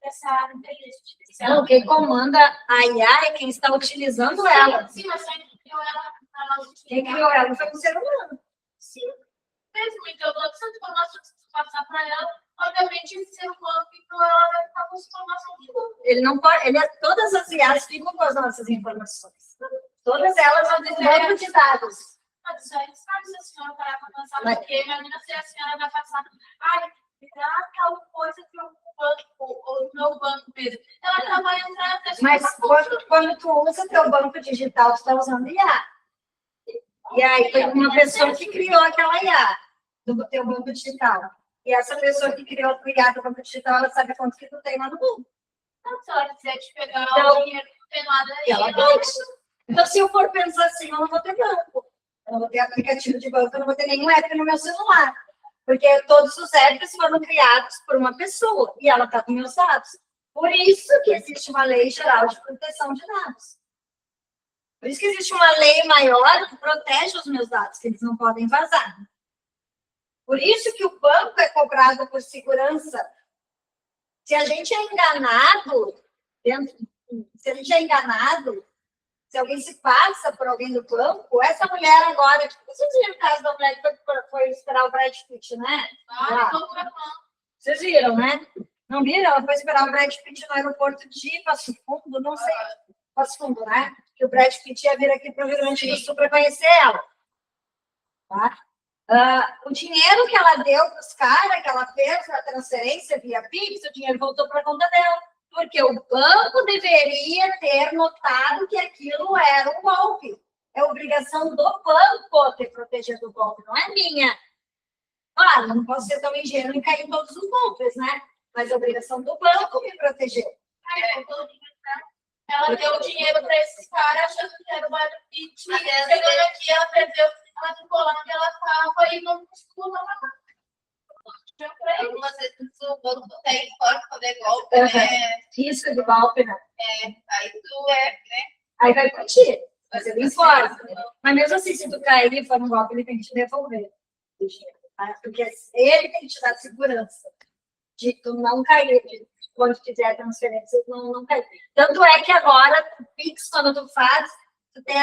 dessa inteligência artificial? Não, quem comanda a IA é quem está utilizando ela. Sim, mas quem criou ela para nós utilizar. Quem criou ela foi um ser humano. Sim. Mesmo, então, toda essa informação que você passar para ela, obviamente, esse ser humano que criou ela vai ficar com essa informação de novo. Ele não pode, todas as IAs ficam com as nossas informações. Todas elas são de banco de dados. Mas isso aí, sabe se a senhora parar para pensar, porque imagina se a senhora vai passar, ai, virar tal coisa que o banco, ou o meu banco mesmo. Ela vai entrar... Mas quando tu usa teu banco digital, tu está usando IA. E aí foi uma pessoa que criou aquela IA do teu banco digital. E essa pessoa que criou o IA do banco digital, ela sabe quanto que tu tem lá no banco. Então, se ela quiser te pegar Então, o dinheiro que tem lá daí, ela pode. Então, se eu for pensar assim, eu não vou ter banco. Eu não vou ter aplicativo de banco, eu não vou ter nenhum app no meu celular. Porque todos os apps foram criados por uma pessoa. E ela está com meus dados. Por isso que existe uma lei geral de proteção de dados. Por isso que existe uma lei maior que protege os meus dados, que eles não podem vazar. Por isso que o banco é cobrado por segurança. Se a gente é enganado, se alguém se passa por alguém do banco, essa mulher agora, vocês viram o caso da mulher que foi esperar o Brad Pitt, né? Vocês viram, né? Não viram? Ela foi esperar o Brad Pitt no aeroporto de Passo Fundo, não sei, Passo Fundo, né? Que o Brad Pitt ia vir aqui para o Rio Grande do Sul para conhecer ela. Tá? O dinheiro que ela deu para os caras, que ela fez a transferência via Pix, o dinheiro voltou para a conta dela. Porque o banco deveria ter notado que aquilo era um golpe. É obrigação do banco ter protegido o golpe, não é minha. Claro, não posso ser tão ingênuo e cair em todos os golpes, né? Mas é obrigação do banco me proteger. Ela deu dinheiro para esses caras, achando que era o Brad Pitt. Chegando aqui, ela perdeu, ela ficou lá onde ela estava e não conseguiu pagar. Algumas vezes o banco tem forte fazer golpe, né? Risco de golpe, né? Aí tu né? Aí vai curtir. Mas ele informa. Mas mesmo assim, se tu cair e for um golpe, ele tem que te devolver. Tá? Porque ele tem que te dar segurança de tu não cair, de quando fizer a transferência, não cair. Tanto é que agora, o Pix, quando tu faz, tu tem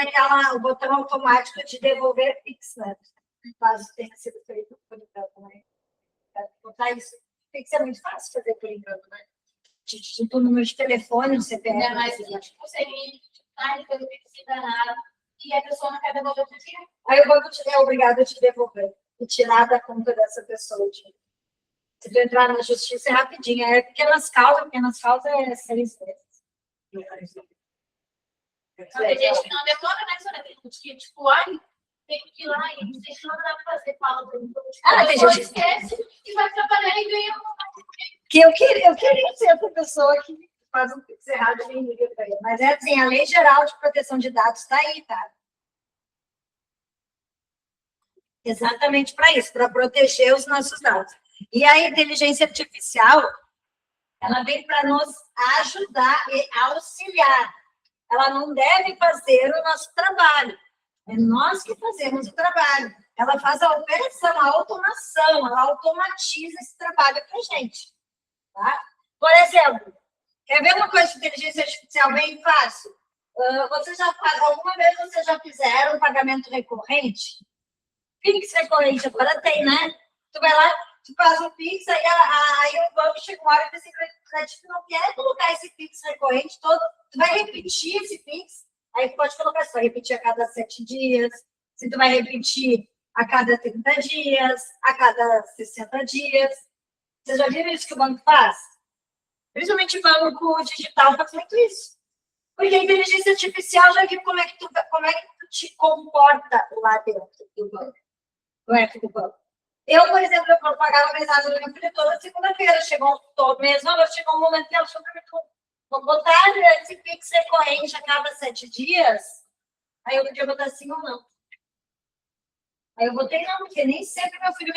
o botão automático de devolver Pix, né? Caso tenha sido feito por engano, né? Botar isso. Pix é muito fácil fazer por engano, né? De tu número de telefone, o CPF. Mas tipo, seria pelo Pix danado, e a pessoa não quer devolver o dinheiro. Aí o banco é obrigado a te devolver e tirar da conta dessa pessoa. Se tu entrar na justiça, é rapidinho. É pequenas causas é 6 meses. Tem gente que não demora, né, senhora? Tem gente que, tipo, ai, tem que ir lá e não sei se não dá pra fazer fala. Tem gente que esquece e vai trabalhar e ganha que eu queria ser essa pessoa que faz um Pix errado e nem liga pra ele. Mas é assim, a Lei Geral de Proteção de Dados está aí, tá? Exatamente para isso, para proteger os nossos dados. E a inteligência artificial, ela vem para nos ajudar e auxiliar. Ela não deve fazer o nosso trabalho. É nós que fazemos o trabalho. Ela faz a operação, a automação, ela automatiza esse trabalho para a gente. Tá? Por exemplo, quer ver uma coisa de inteligência artificial bem fácil? Alguma vez vocês já fizeram um pagamento recorrente? Pix recorrente agora tem, né? Tu vai lá, tu faz um Pix, aí o banco chega uma hora e diz assim, tu não quer colocar esse Pix recorrente todo, tu vai repetir esse Pix, aí tu pode colocar, se vai repetir a cada 7 dias, se tu vai repetir a cada 30 dias, a cada 60 dias. Vocês já viram isso que o banco faz? Principalmente o banco digital faz muito isso. Porque a inteligência artificial já viu como é que tu te comporta lá dentro do banco. No app do banco. Eu, por exemplo, eu pagava mesada do meu filho toda segunda-feira. Chegou todo mês, chegou um momento que ela falou para mim, vou botar esse Pix recorrente a cada 7 dias. Aí eu podia botar sim ou não. Aí eu botei não, porque nem sempre meu filho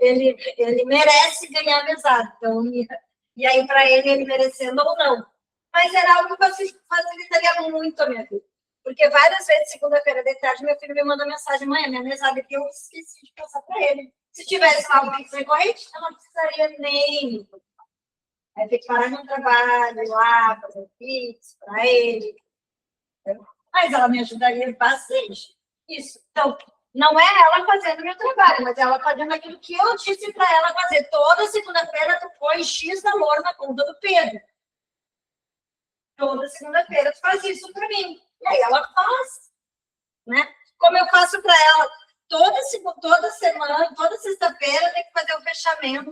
ele merece ganhar mesada. Então, e aí, para ele merecendo ou não. Mas era algo que facilitaria muito a minha vida. Porque várias vezes, segunda-feira de tarde, meu filho me manda mensagem, mãe, minha mesada aqui, eu esqueci de passar para ele. Se tivesse lá um Pix recorrente, eu não precisaria nem. Aí tem que parar meu trabalho lá, fazer Pix para ele. Mas ela me ajudaria bastante. Isso. Então, não é ela fazendo o meu trabalho, mas ela fazendo aquilo que eu disse para ela fazer. Toda segunda-feira, tu põe X valor na conta do Pedro. Toda segunda-feira, tu faz isso para mim. E aí ela faz, né? Como eu faço para ela toda semana, toda sexta-feira, eu tenho que fazer o fechamento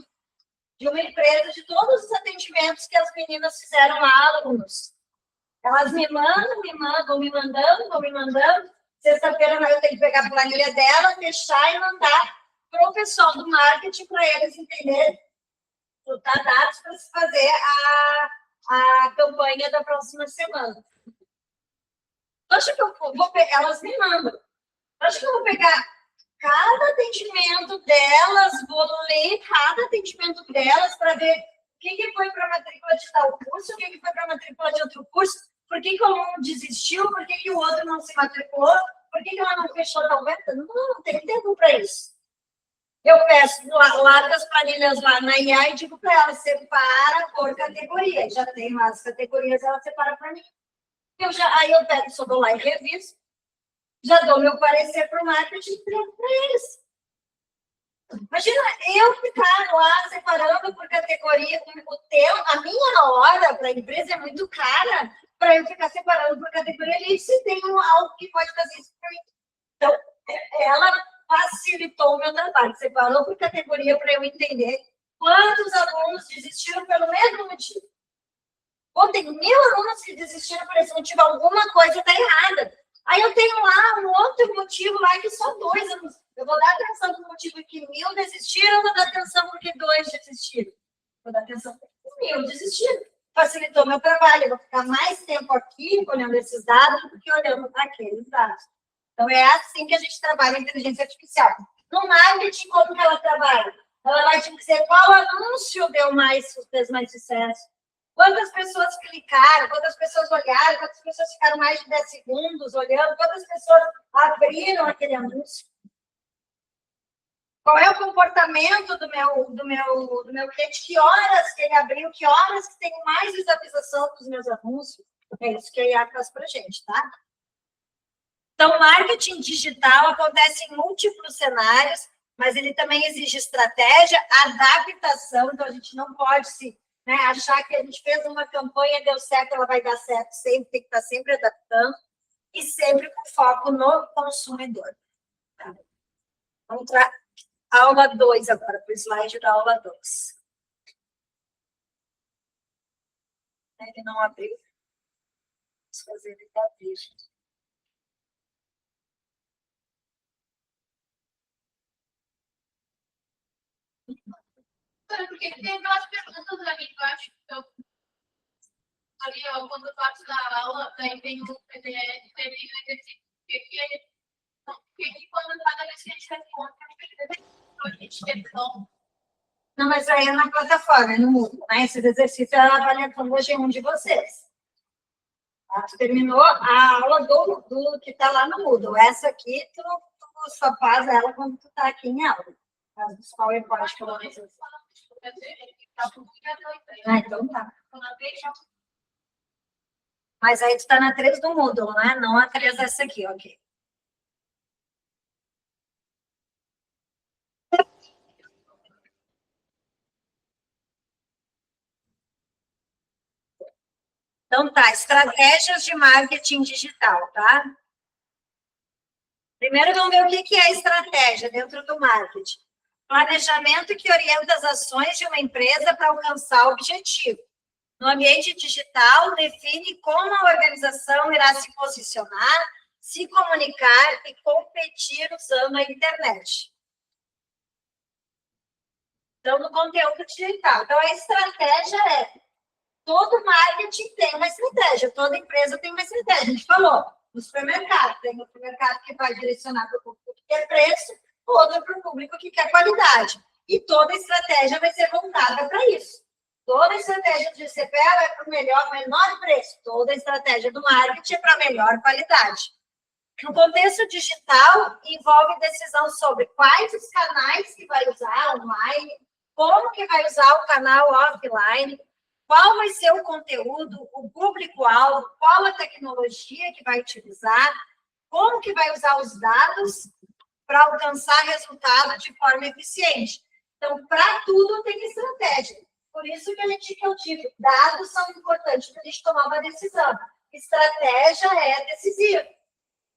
de uma empresa de todos os atendimentos que as meninas fizeram a alunos. Elas me mandam, vão me mandando. Sexta-feira eu tenho que pegar a planilha dela, fechar e mandar para o pessoal do marketing para eles entenderem, botar dados para se fazer a campanha da próxima semana. Acho que eu vou pegar, elas me mandam. Acho que eu vou pegar cada atendimento delas, vou ler cada atendimento delas para ver o que foi para a matrícula de tal curso, o que foi para a matrícula de outro curso, por que o aluno desistiu, por que o outro não se matriculou, por que ela não fechou tal meta. Não tem tempo para isso. Eu peço, largo as planilhas lá na IA e digo para ela, separa por categoria. Já tem lá as categorias, ela separa para mim. Aí eu pego, só vou lá e reviso, já dou meu parecer para o marketing e entrego para eles. Imagina eu ficar lá separando por categoria, a minha hora para a empresa é muito cara para eu ficar separando por categoria ali, se tem algo que pode fazer isso para mim. Então, ela facilitou o meu trabalho, separou por categoria para eu entender quantos alunos desistiram pelo mesmo motivo. Ou tem 1000 alunos que desistiram por esse motivo, alguma coisa está errada. Aí eu tenho lá um outro motivo lá que só 2 alunos. Eu vou dar atenção no motivo que 1000 desistiram, vou dar atenção porque 2 desistiram. Vou dar atenção porque 1000 desistiram. Facilitou meu trabalho, eu vou ficar mais tempo aqui olhando esses dados do que olhando para aqueles dados. Então, é assim que a gente trabalha a inteligência artificial. No marketing, como que ela trabalha? Ela vai te dizer qual anúncio fez mais sucesso, Quantas pessoas clicaram, quantas pessoas olharam, quantas pessoas ficaram mais de 10 segundos olhando, quantas pessoas abriram aquele anúncio. Qual é o comportamento do meu cliente? Que horas que ele abriu? Que horas que tem mais visualização dos meus anúncios? É isso que a IA faz para a gente, tá? Então, marketing digital acontece em múltiplos cenários, mas ele também exige estratégia, adaptação. Então, a gente não pode achar que a gente fez uma campanha, deu certo, ela vai dar certo sempre, tem que estar sempre adaptando e sempre com foco no consumidor. Tá? Vamos para aula 2 agora, para o slide da aula 2. Ele não abriu. Vamos fazer ele abrir. Porque tem aquelas perguntas ali que eu acho que eu ali, ó, quando eu faço da aula, daí tem um exercício que quando cada vez que a gente responde, a gente questão. Não, mas aí é na plataforma, no Moodle, né? Esse exercício é a avaliação do G1 de vocês. Tá? Terminou a aula do que está lá no Moodle. Essa aqui, tu só faz ela quando tu está aqui em aula. Mas os PowerPoint que eu vou fazer. Ah, então tá. Mas aí tu está na 3 do Moodle, né? Não a 3 dessa aqui, ok. Então tá, estratégias de marketing digital, tá? Primeiro vamos ver o que é estratégia dentro do marketing. Planejamento que orienta as ações de uma empresa para alcançar o objetivo. No ambiente digital, define como a organização irá se posicionar, se comunicar e competir usando a internet. Então, no conteúdo digital. Então, a estratégia todo marketing tem uma estratégia, toda empresa tem uma estratégia. A gente falou, no supermercado, tem um supermercado que vai direcionar para o público que quer preço, outro para o público que quer qualidade. E toda estratégia vai ser voltada para isso. Toda estratégia de CPA é para o menor preço. Toda estratégia do marketing é para melhor qualidade. No contexto digital, envolve decisão sobre quais os canais que vai usar online, como que vai usar o canal offline, qual vai ser o conteúdo, o público-alvo, qual a tecnologia que vai utilizar, como que vai usar os dados para alcançar resultado de forma eficiente. Então, para tudo tem estratégia. Por isso que eu digo, dados são importantes para a gente tomar uma decisão. Estratégia é decisiva.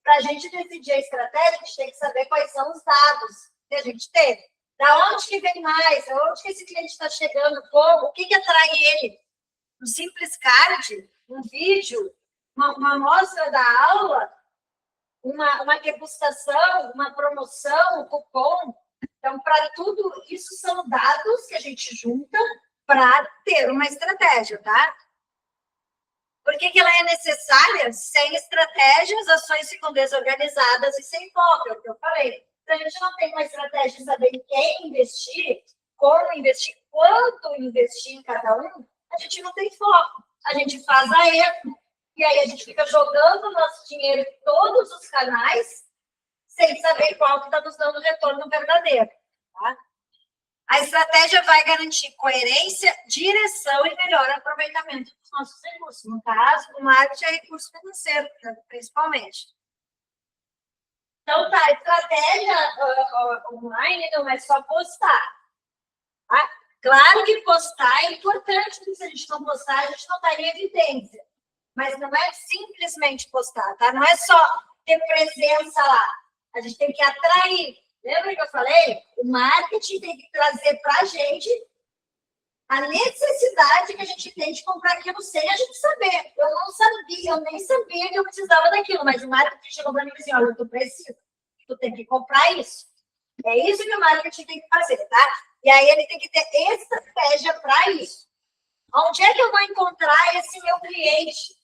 Para a gente decidir a estratégia, a gente tem que saber quais são os dados que a gente teve. Da onde que vem mais? Da onde que esse cliente está chegando? Como? O que atrai ele? Um simples card, um vídeo, uma amostra da aula, uma degustação, uma promoção, um cupom. Então, para tudo isso são dados que a gente junta para ter uma estratégia, tá? Por que ela é necessária? Sem estratégia, as ações ficam desorganizadas e sem foco, é o que eu falei. Se a gente não tem uma estratégia de saber em quem investir, como investir, quanto investir em cada um, a gente não tem foco. A gente faz a erro. E aí a gente fica jogando o nosso dinheiro em todos os canais, sem saber qual que está nos dando retorno verdadeiro. Tá? A estratégia vai garantir coerência, direção e melhor aproveitamento dos nossos recursos. No caso, o marketing é recurso financeiro, principalmente. Então, tá, estratégia online não é só postar. Tá? Claro que postar é importante, porque se a gente não postar, a gente não está em evidência. Mas não é simplesmente postar, tá? Não é só ter presença lá. A gente tem que atrair. Lembra que eu falei? O marketing tem que trazer para a gente a necessidade que a gente tem de comprar aquilo sem a gente saber. Eu não sabia, eu nem sabia que eu precisava daquilo, mas o marketing chegou para mim e disse, olha, tu precisa, tu tem que comprar isso. É isso que o marketing tem que fazer, tá? E aí ele tem que ter estratégia para isso. Onde é que eu vou encontrar esse meu cliente?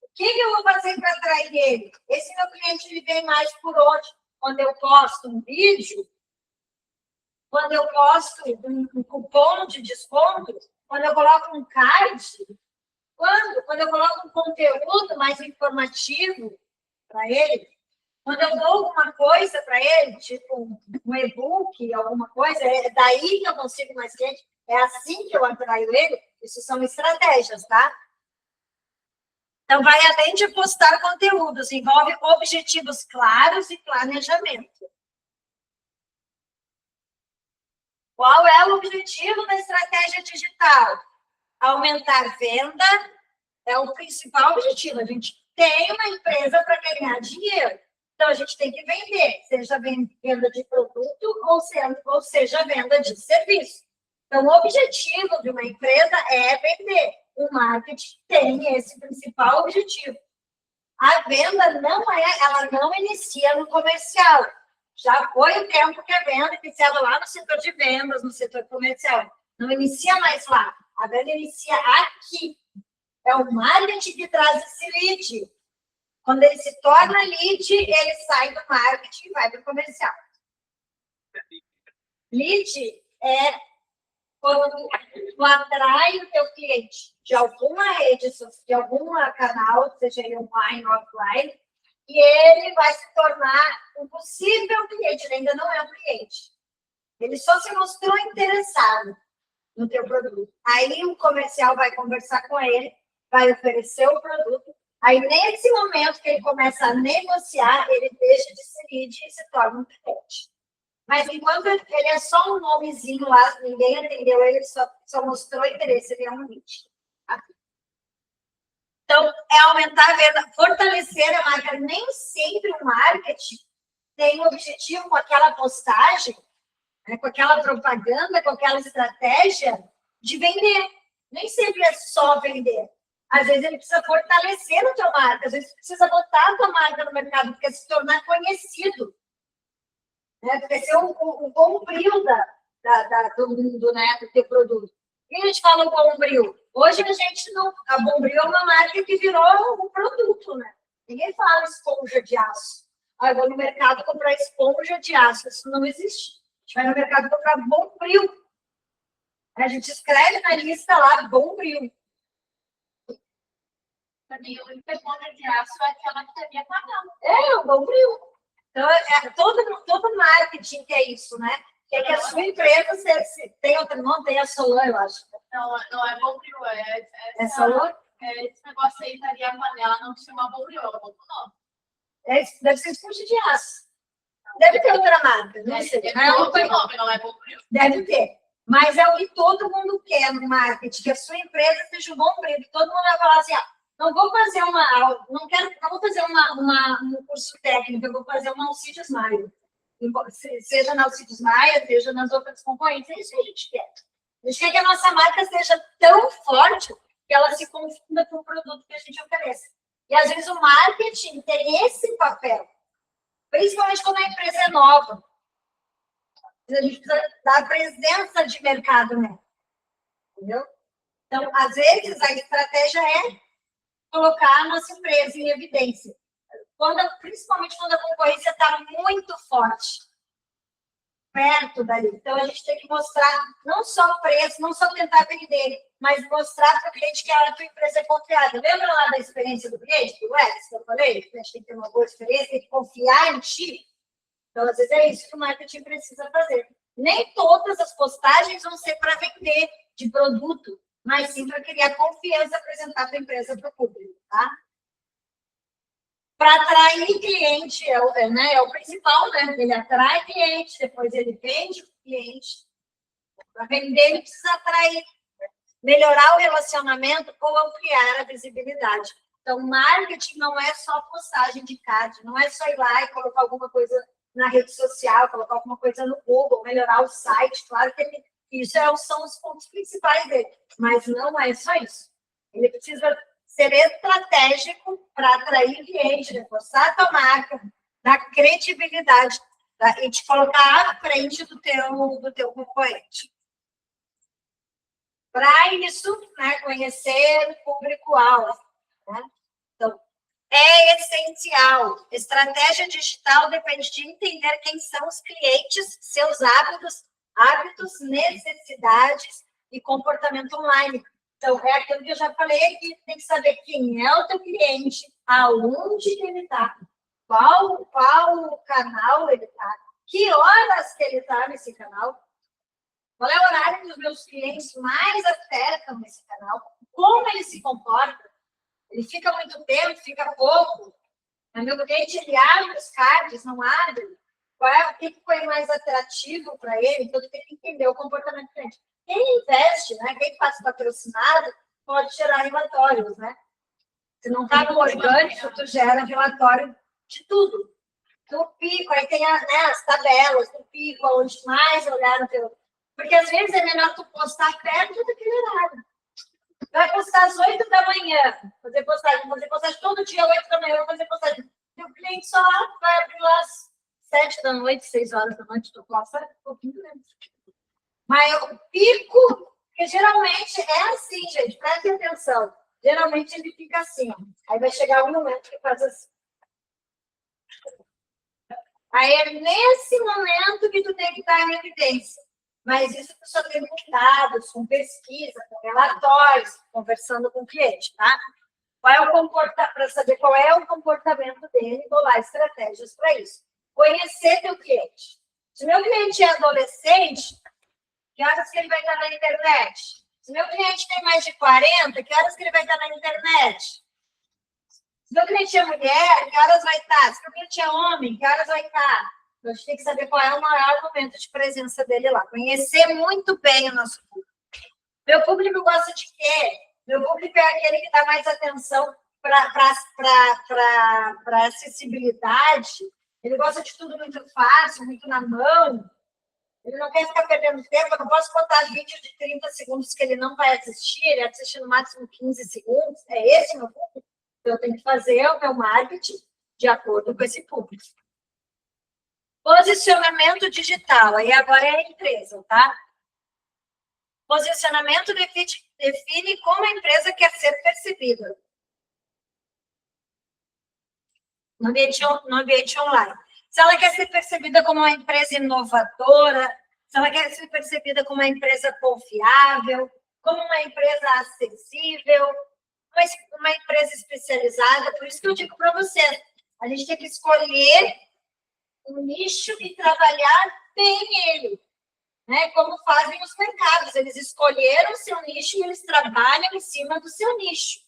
O que eu vou fazer para atrair ele? Esse meu cliente ele vem mais por onde? Quando eu posto um vídeo, quando eu posto um cupom de desconto, quando eu coloco um card, Quando eu coloco um conteúdo mais informativo para ele, quando eu dou alguma coisa para ele, tipo um e-book, alguma coisa, é daí que eu consigo mais cliente, é assim que eu atraio ele, isso são estratégias, tá? Então, vai além de postar conteúdos, envolve objetivos claros e planejamento. Qual é o objetivo da estratégia digital? Aumentar venda é o principal objetivo. A gente tem uma empresa para ganhar dinheiro. Então, a gente tem que vender, seja venda de produto ou seja venda de serviço. Então, o objetivo de uma empresa é vender. O marketing tem esse principal objetivo. A venda ela não inicia no comercial. Já foi o tempo que a venda iniciava lá no setor de vendas, no setor comercial. Não inicia mais lá. A venda inicia aqui. É o marketing que traz esse lead. Quando ele se torna lead, ele sai do marketing e vai para o comercial. Lead é quando tu atrai o teu cliente de alguma rede social, de algum canal, seja ele online ou offline, e ele vai se tornar um possível cliente, ele ainda não é um cliente. Ele só se mostrou interessado no teu produto. Aí o comercial vai conversar com ele, vai oferecer o produto. Aí, nesse momento que ele começa a negociar, ele deixa de ser lead e se torna um cliente. Mas enquanto ele é só um nomezinho lá, ninguém entendeu ele, só mostrou interesse, ele é um lead. Então, é aumentar a venda, fortalecer a marca. Nem sempre o marketing tem o objetivo com aquela postagem, né, com aquela propaganda, com aquela estratégia de vender. Nem sempre é só vender. Às vezes ele precisa fortalecer a tua marca, às vezes precisa botar a tua marca no mercado, porque se tornar conhecido. Né? Porque ser um bombril do mundo, né, do teu produto. E a gente fala bombril. Hoje a gente não. A bombril é uma marca que virou um produto, né? Ninguém fala esponja de aço. Ah, eu vou no mercado comprar esponja de aço. Isso não existe. A gente vai no mercado comprar bombril. A gente escreve na lista lá, bombril. Também o esponja de aço é aquela que devia pagar. É, o bombril. Então, todo marketing que é isso, né? Que é que a sua empresa tem outro nome, tem a Solan, eu acho. Não é bombril, É Solan? Esse negócio aí estaria a panela, não se chama bombril, é outro nome. Deve ser esponja de aço. Deve ter outra marca, não sei. É outro nome, não é bombril. Deve ter. Mas é o que todo mundo quer no marketing, que a sua empresa seja um bombril, que todo mundo vai falar assim, não vou fazer não vou fazer um curso técnico, eu vou fazer uma Alcides Maia. Seja na Alcides Maia, seja nas outras concorrentes, é isso que a gente quer. A gente quer que a nossa marca seja tão forte que ela se confunda com o produto que a gente oferece. E às vezes o marketing tem esse papel, principalmente quando a empresa é nova. A gente precisa dar presença de mercado, né? Entendeu? Então, às vezes, a estratégia é colocar a nossa empresa em evidência. Principalmente quando a concorrência está muito forte, perto dali. Então, a gente tem que mostrar não só o preço, não só tentar vender, mas mostrar para o cliente que a tua empresa é confiável. Lembra lá da experiência do cliente, do Alex, que eu falei? Que a gente tem que ter uma boa experiência, tem que confiar em ti. Então, às vezes, é isso que o marketing precisa fazer. Nem todas as postagens vão ser para vender de produto, mas sim para criar confiança, apresentar a tua empresa para o público, tá? Para atrair cliente, é o principal, né? Ele atrai cliente, depois ele vende o cliente. Para vender, ele precisa atrair, melhorar o relacionamento ou ampliar a visibilidade. Então, marketing não é só postagem de card, não é só ir lá e colocar alguma coisa na rede social, colocar alguma coisa no Google, melhorar o site. Claro que isso são os pontos principais dele, mas não é só isso. Ele precisa ser estratégico para atrair cliente, reforçar a tua marca, dar credibilidade, tá? E te colocar à frente do teu concorrente. Para isso, né, conhecer o público-alvo. Né? Então, é essencial. Estratégia digital depende de entender quem são os clientes, seus hábitos, necessidades e comportamento online. Então, é aquilo que eu já falei aqui, tem que saber quem é o teu cliente, aonde ele está, qual canal ele está, que horas que ele está nesse canal, qual é o horário que os meus clientes mais afetam nesse canal, como ele se comporta, ele fica muito tempo, fica pouco, o meu cliente, ele abre os cards, não abre, o que foi mais atrativo para ele, então, tu tem que entender o comportamento do cliente. Quem investe, né, quem faz patrocinado, pode gerar relatórios, né? Se não está no orgânico, tu gera relatório de tudo. Do pico, aí tem as tabelas do pico, onde mais olhar no teu... Porque às vezes é melhor tu postar perto daquele horário. Vai postar às 8 da manhã, fazer postagem todo dia, 8 da manhã, fazer postagem. O cliente só vai abrir lá às 7 da noite, 6 horas da noite, tu posta um pouquinho menos. Mas o pico, porque geralmente é assim, gente, prestem atenção. Geralmente ele fica assim, ó. Aí vai chegar um momento que faz assim. Aí é nesse momento que tu tem que estar em evidência. Mas isso tu só tem com dados, com pesquisa, com relatórios, conversando com o cliente, tá? Para saber qual é o comportamento dele, bolar estratégias para isso. Conhecer teu cliente. Se meu cliente é adolescente, que horas que ele vai estar na internet? Se meu cliente tem mais de 40, que horas que ele vai estar na internet? Se meu cliente é mulher, que horas vai estar? Se meu cliente é homem, que horas vai estar? Então, a gente tem que saber qual é o maior momento de presença dele lá. Conhecer muito bem o nosso público. Meu público gosta de quê? Meu público é aquele que dá mais atenção para acessibilidade. Ele gosta de tudo muito fácil, muito na mão. Ele não quer ficar perdendo tempo. Eu não posso botar vídeo de 30 segundos que ele não vai assistir. Ele assiste no máximo 15 segundos. É esse o meu público. Eu tenho que fazer o meu marketing de acordo com esse público. Posicionamento digital. Aí agora é a empresa, tá? Posicionamento define como a empresa quer ser percebida no ambiente online. Se ela quer ser percebida como uma empresa inovadora, se ela quer ser percebida como uma empresa confiável, como uma empresa acessível, uma empresa especializada. Por isso que eu digo para vocês, a gente tem que escolher um nicho e trabalhar bem ele. Né? Como fazem os mercados, eles escolheram o seu nicho e eles trabalham em cima do seu nicho.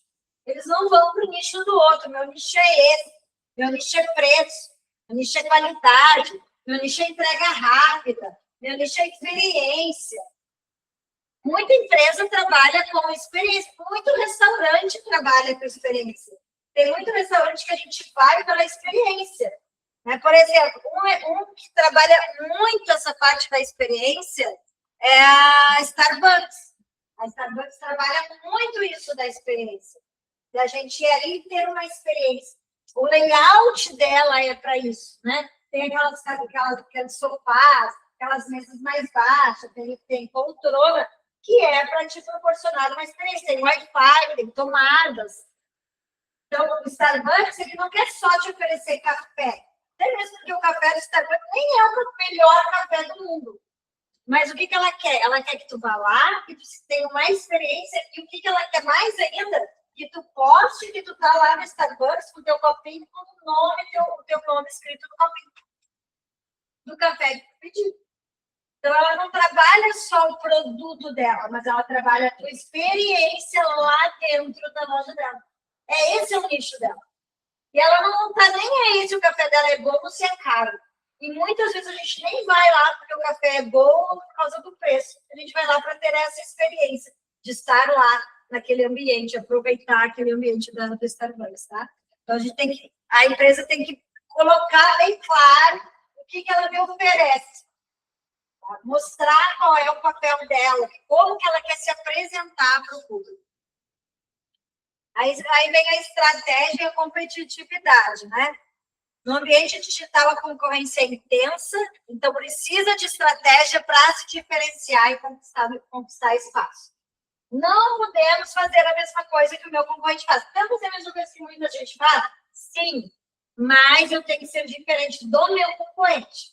Eles não vão para o nicho do outro. Meu nicho é esse, meu nicho é preço, meu nicho é qualidade, meu nicho é entrega rápida, meu nicho é experiência. Muita empresa trabalha com experiência, muito restaurante trabalha com experiência. Tem muito restaurante que a gente vai pela experiência. Né? Por exemplo, um que trabalha muito essa parte da experiência é a Starbucks. A Starbucks trabalha muito isso da experiência. Da gente ir ali e ter uma experiência. O layout dela é para isso, né? Tem aqueles sofás, aquelas mesas mais baixas, tem poltrona, que é para te proporcionar uma experiência. Tem Wi-Fi, tem tomadas. Então, o Starbucks, ele não quer só te oferecer café. Até mesmo porque o café do Starbucks nem é o melhor café do mundo. Mas o que ela quer? Ela quer que tu vá lá, que tu tenha uma experiência, e o que ela quer mais ainda? Que tu poste que tu tá lá no Starbucks com o teu copinho, com o teu nome escrito no copinho do café que tu pediu. Então, ela não trabalha só o produto dela, mas ela trabalha a tua experiência lá dentro da loja dela. Esse é o nicho dela. E ela não está nem aí se o café dela é bom ou se é caro. E muitas vezes a gente nem vai lá porque o café é bom por causa do preço. A gente vai lá para ter essa experiência de estar lá naquele ambiente, aproveitar aquele ambiente do Starbucks, tá? Então, a empresa tem que colocar bem claro o que ela me oferece. Tá? Mostrar qual é o papel dela, como que ela quer se apresentar para o público. Aí vem a estratégia e a competitividade, né? No ambiente digital, a concorrência é intensa, então precisa de estratégia para se diferenciar e conquistar espaço. Não podemos fazer a mesma coisa que o meu concorrente faz. Podemos fazer a mesma coisa que muita gente faz? Sim, mas eu tenho que ser diferente do meu concorrente.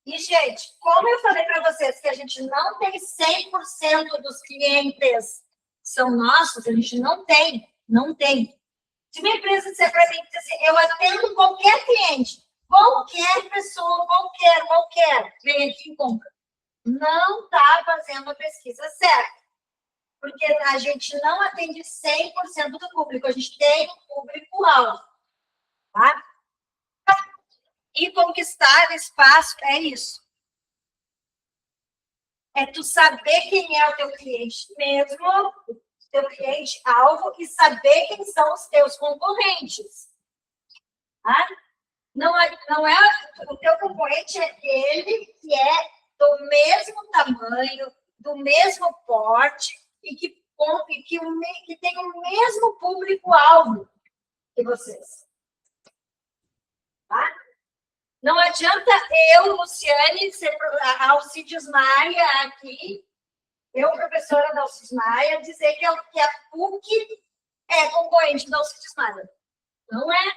E, gente, como eu falei para vocês que a gente não tem 100% dos clientes são nossos, a gente não tem. Se minha empresa disser para mim, assim, eu atendo qualquer cliente, qualquer pessoa, qualquer, vem aqui e compra. Não está fazendo a pesquisa certa. Porque a gente não atende 100% do público, a gente tem um público-alvo. Tá? E conquistar espaço é isso. É tu saber quem é o teu cliente mesmo, o teu cliente-alvo, e saber quem são os teus concorrentes. Tá? Não é o teu concorrente é aquele que é do mesmo tamanho, do mesmo porte e que tem o mesmo público-alvo que vocês. Tá? Não adianta eu, Luciane, a Alcides Maia aqui, eu, professora da Alcides Maia, dizer que a PUC é concorrente da Alcides Maia. Não é.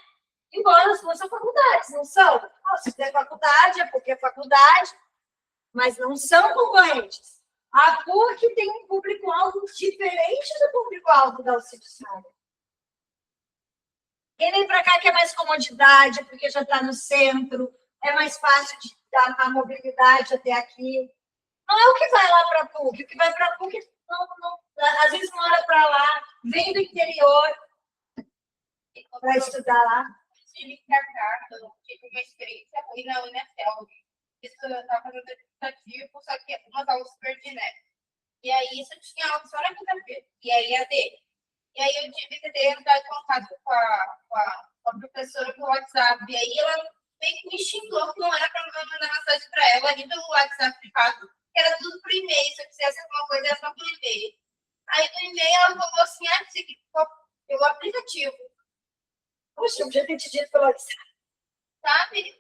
Embora as duas são faculdades, não são. A Alcides é faculdade, a PUC é faculdade, mas não são concorrentes. A PUC tem um público-alvo diferente do público-alvo da Alcides Maia. Quem vem para cá quer mais comodidade, porque já está no centro, é mais fácil de dar a mobilidade até aqui. Não é o que vai lá para a PUC, o que vai para a PUC, às vezes mora para lá, vem do interior para estudar lá. Tive que cartar, eu tive uma experiência ruim na Unicel. Isso eu estava fazendo administrativo, só que umas aulas super diretas. E aí, isso tinha aula só na quinta-feira, e aí a dele. E aí eu tive que entrar em contato com a professora pelo WhatsApp. E aí ela meio que me xingou que não era para mandar mensagem para ela ali pelo WhatsApp privado, que era tudo por e-mail. Se eu quisesse alguma coisa, era só por e-mail. Aí no e-mail ela falou assim, você que pelo aplicativo. Poxa, eu podia ter te dito pelo WhatsApp. Sabe?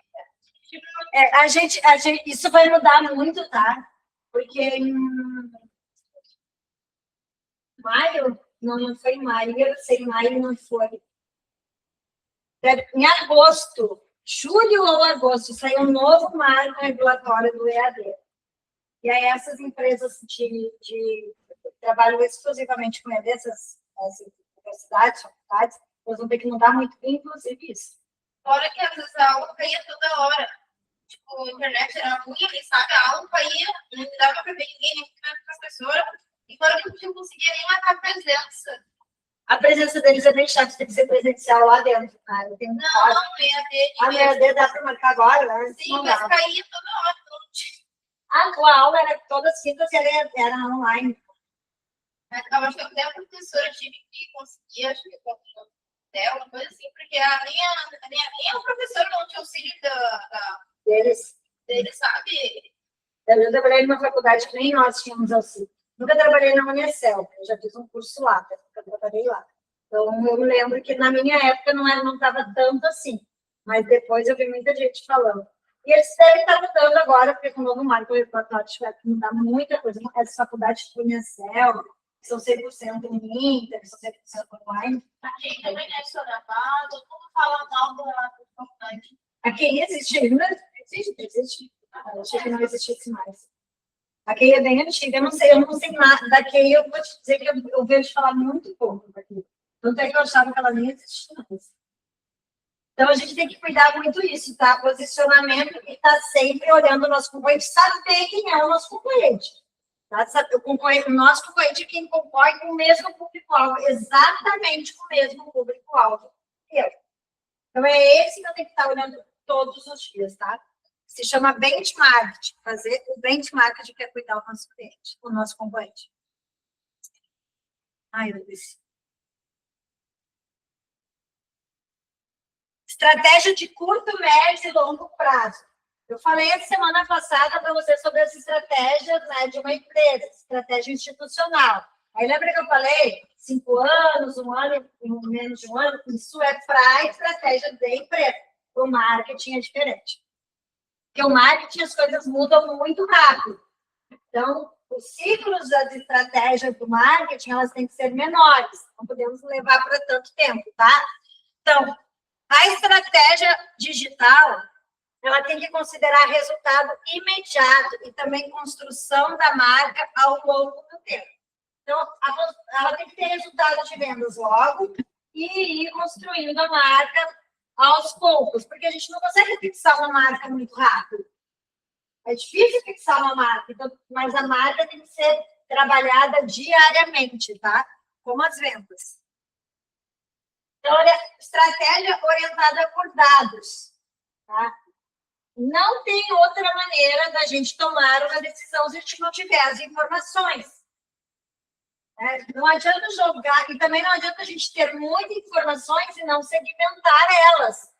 A gente, isso vai mudar muito, tá? Porque em maio, não foi em maio, eu sei, maio não foi. Em agosto, julho ou agosto, saiu um novo marco regulatório do EAD. E aí essas empresas de trabalham exclusivamente com EAD, essas universidades, faculdades, elas vão ter que mudar muito, inclusive isso. Fora que às vezes a aula caía toda hora. Tipo, a internet era ruim, sabe? A aula caía, não dava para ver ninguém, nem para a professora. E fora que não conseguia nem marcar a presença. A presença deles é bem chata, tem que ser presencial lá dentro, cara. Não, EAD. A EAD dá para marcar agora, né? Sim, mas caía toda hora. A tua aula era todas as quintas e era online. Eu acho que até a professora tive que conseguir, acho que uma coisa assim, porque nem a professora não tinha auxílio deles, sabe? Eu trabalhei numa faculdade que nem nós tínhamos auxílio. Nunca trabalhei na Unicel, eu já fiz um curso lá, nunca trabalhei lá. Então, eu me lembro que na minha época não estava tanto assim, mas depois eu vi muita gente falando. E eles devem estar mudando agora, porque com o novo marco regulatório tiver que mudar muita coisa. Essas faculdades de Unicel, que são 100% em Inter, que são 100% online. Aqui também é sonamado, todo mundo fala mal da faculdade. Aqui existe, ainda existe. Eu achei que não existisse mais. A QI é bem antiga, eu não sei nada da QI, eu vou te dizer que eu vejo falar muito pouco daqui. Tanto é que eu achava que ela nem existia mais. Então, a gente tem que cuidar muito disso, tá? Posicionamento e tá sempre olhando o nosso concorrente, saber quem é o nosso concorrente. Tá? O nosso concorrente é quem concorre com o mesmo público-alvo, exatamente com o mesmo público-alvo que eu. Então, é esse que eu tenho que estar olhando todos os dias, tá? Se chama benchmark, fazer o benchmark de que é cuidar do nosso cliente, o nosso concorrente. Ai, eu disse. Estratégia de curto, médio e longo prazo. Eu falei a semana passada para você sobre as estratégias, né, de uma empresa, estratégia institucional. Aí lembra que eu falei 5 anos, 1 ano, menos de 1 ano? Isso é para a estratégia da empresa. O marketing é diferente. Porque o marketing, as coisas mudam muito rápido. Então, os ciclos das estratégias do marketing, elas têm que ser menores. Não podemos levar para tanto tempo, tá? Então, a estratégia digital, ela tem que considerar resultado imediato e também construção da marca ao longo do tempo. Então, ela tem que ter resultado de vendas logo e ir construindo a marca aos poucos, porque a gente não consegue fixar uma marca muito rápido. É difícil fixar uma marca, então, mas a marca tem que ser trabalhada diariamente, tá? Como as vendas. Então, olha, estratégia orientada por dados, tá? Não tem outra maneira da gente tomar uma decisão se a gente não tiver as informações. Não adianta jogar, e também não adianta a gente ter muitas informações e não segmentar elas.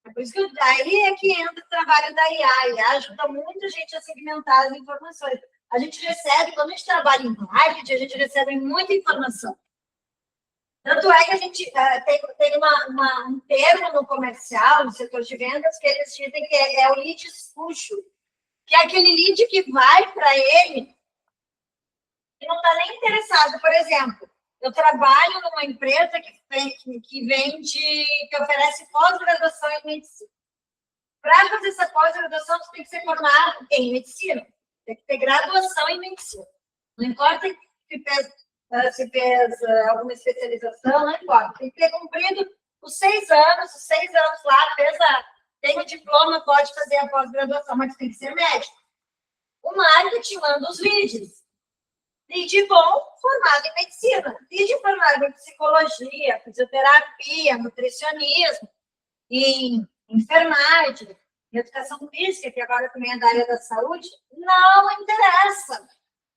É por isso que aí é que entra o trabalho da IA. A IA ajuda muito a gente a segmentar as informações. A gente recebe, quando a gente trabalha em marketing, a gente recebe muita informação. Tanto é que a gente tem um termo no comercial, no setor de vendas, que eles dizem que é o lead sujo, que é aquele lead que vai para ele e não está nem interessado. Por exemplo, eu trabalho numa empresa que oferece pós-graduação em medicina. Para fazer essa pós-graduação, você tem que ser formado em medicina. Tem que ter graduação em medicina. Não importa se fez alguma especialização, não importa. Tem que ter cumprido os 6 anos lá, tem o diploma, pode fazer a pós-graduação, mas tem que ser médico. O marketing manda os leads. Lead bom, formado em medicina. Lead formado em psicologia, fisioterapia, nutricionismo, em enfermagem, em educação física, que agora também é da área da saúde, não interessa.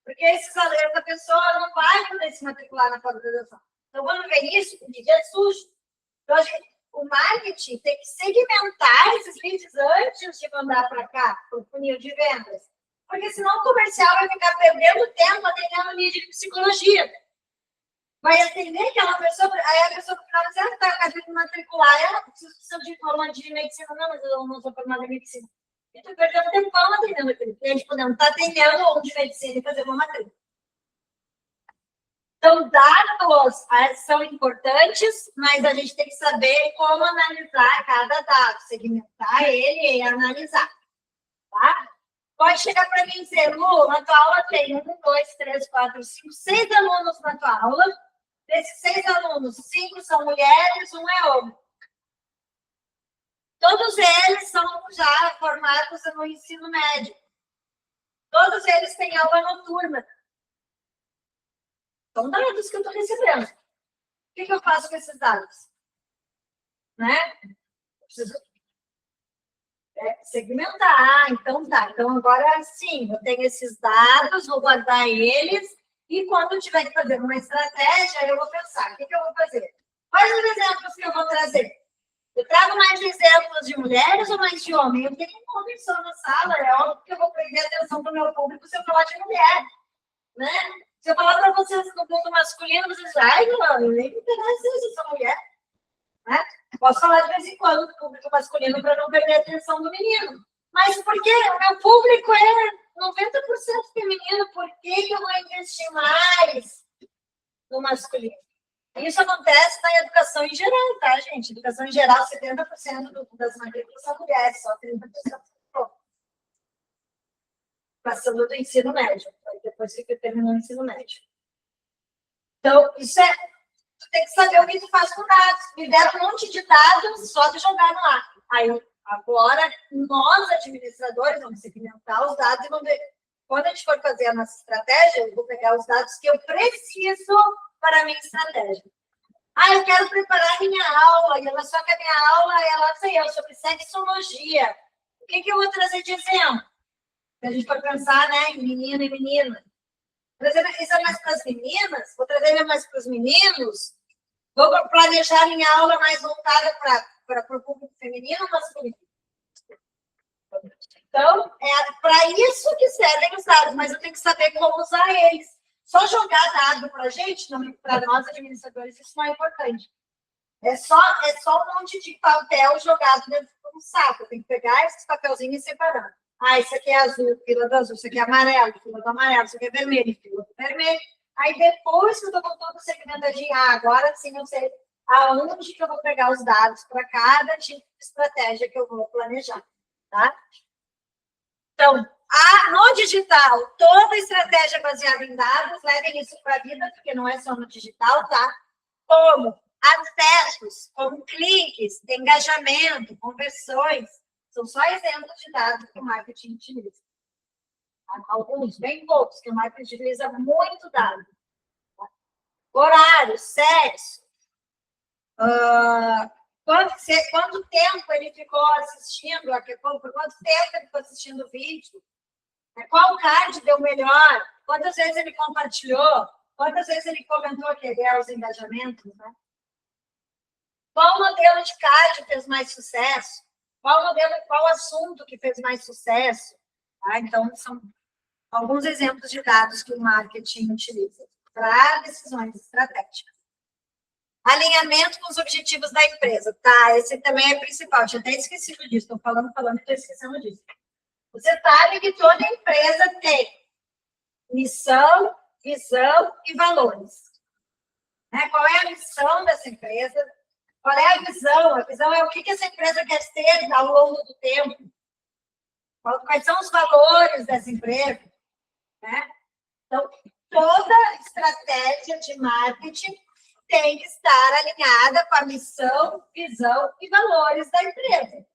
Porque esses alunos, a pessoa não vai poder se matricular na pós-graduação. Então, quando vem isso, o lead é sujo. Então, o marketing tem que segmentar esses leads antes de mandar para cá, para o funil de vendas. Porque senão o comercial vai ficar perdendo tempo atendendo lead de psicologia. Vai atender aquela pessoa, aí a pessoa fala assim, está querendo matricular, ela precisa de diploma de medicina. Não, mas eu não sou formada em medicina. E estou perdendo tempo atendendo aquele cliente, podemos estar atendendo um de medicina e fazer uma matrícula. Então, dados são importantes, mas a gente tem que saber como analisar cada dado, segmentar ele e analisar. Tá? Pode chegar para mim e dizer, Lu, na tua aula tem 1, 2, 3, 4, 5, 6 alunos na tua aula. Desses 6 alunos, 5 são mulheres, 1 é homem. Todos eles são já formados no ensino médio. Todos eles têm aula noturna. São dados que eu estou recebendo. O que eu faço com esses dados? Né? Eu preciso segmentar. Então, tá. Então, agora sim, eu tenho esses dados, vou guardar eles, e quando eu tiver que fazer uma estratégia, eu vou pensar, o que eu vou fazer? Quais os exemplos que eu vou trazer? Eu trago mais exemplos de mulheres ou mais de homens? Eu tenho uma pessoa na sala, é óbvio que eu vou prender a atenção do meu público se eu falar de mulher. Né? Se eu falar para vocês no mundo masculino, vocês ai, não, nem me interessa se eu sou mulher. Né? Posso falar de vez em quando do público masculino para não perder a atenção do menino. Mas por quê? O meu público é 90% feminino, por que eu vou investir mais no masculino? Isso acontece na educação em geral, tá, gente? Educação em geral, 70% das matrículas são mulheres, só 30% são passando do ensino médio, depois que terminou o ensino médio. Então, isso tu tem que saber o que tu faz com dados. Me deram um monte de dados só de jogar no ar. Aí, agora, nós, administradores, vamos segmentar os dados e vamos ver. Quando a gente for fazer a nossa estratégia, eu vou pegar os dados que eu preciso para a minha estratégia. Eu quero preparar minha aula, e ela só que a minha aula, ela sei eu, sobre sexologia. O que eu vou trazer de exemplo? Se a gente for pensar, né, em menino e menina. Trazer isso mais para as meninas, vou trazer mais para os meninos, vou planejar minha aula mais voltada para o público feminino ou masculino. Então, é para isso que servem os dados, mas eu tenho que saber como usar eles. Só jogar dado para a gente, para nós administradores, isso não é importante. É só um monte de papel jogado dentro de um saco. Eu tenho que pegar esses papelzinhos e separar. Isso aqui é azul, fila do azul. Isso aqui é amarelo, fila do amarelo. Isso aqui é vermelho, fila do vermelho. Aí depois que eu estou com todo o segmentadinho, agora sim eu sei aonde que eu vou pegar os dados para cada tipo de estratégia que eu vou planejar. Tá? Então, No digital, toda estratégia baseada em dados, levem isso para a vida, porque não é só no digital, tá? Como acessos, como cliques, engajamento, conversões, são só exemplos de dados que o marketing utiliza. Alguns, bem poucos, que o marketing utiliza muito dado. Horário, sexo, quanto tempo ele ficou assistindo, por quanto tempo ele ficou assistindo o vídeo, qual card deu melhor, quantas vezes ele compartilhou, quantas vezes ele comentou que é os engajamentos, né? Qual modelo de card fez mais sucesso? Qual assunto que fez mais sucesso? Tá? Então, são alguns exemplos de dados que o marketing utiliza para decisões estratégicas. Alinhamento com os objetivos da empresa. Tá, esse também é principal. Tinha até esquecido disso. Estou falando e estou esquecendo disso. Você sabe que toda empresa tem missão, visão e valores. Né? Qual é a missão dessa empresa? Qual é a visão? A visão é o que essa empresa quer ser ao longo do tempo. Quais são os valores dessa empresa? Né? Então, toda estratégia de marketing tem que estar alinhada com a missão, visão e valores da empresa.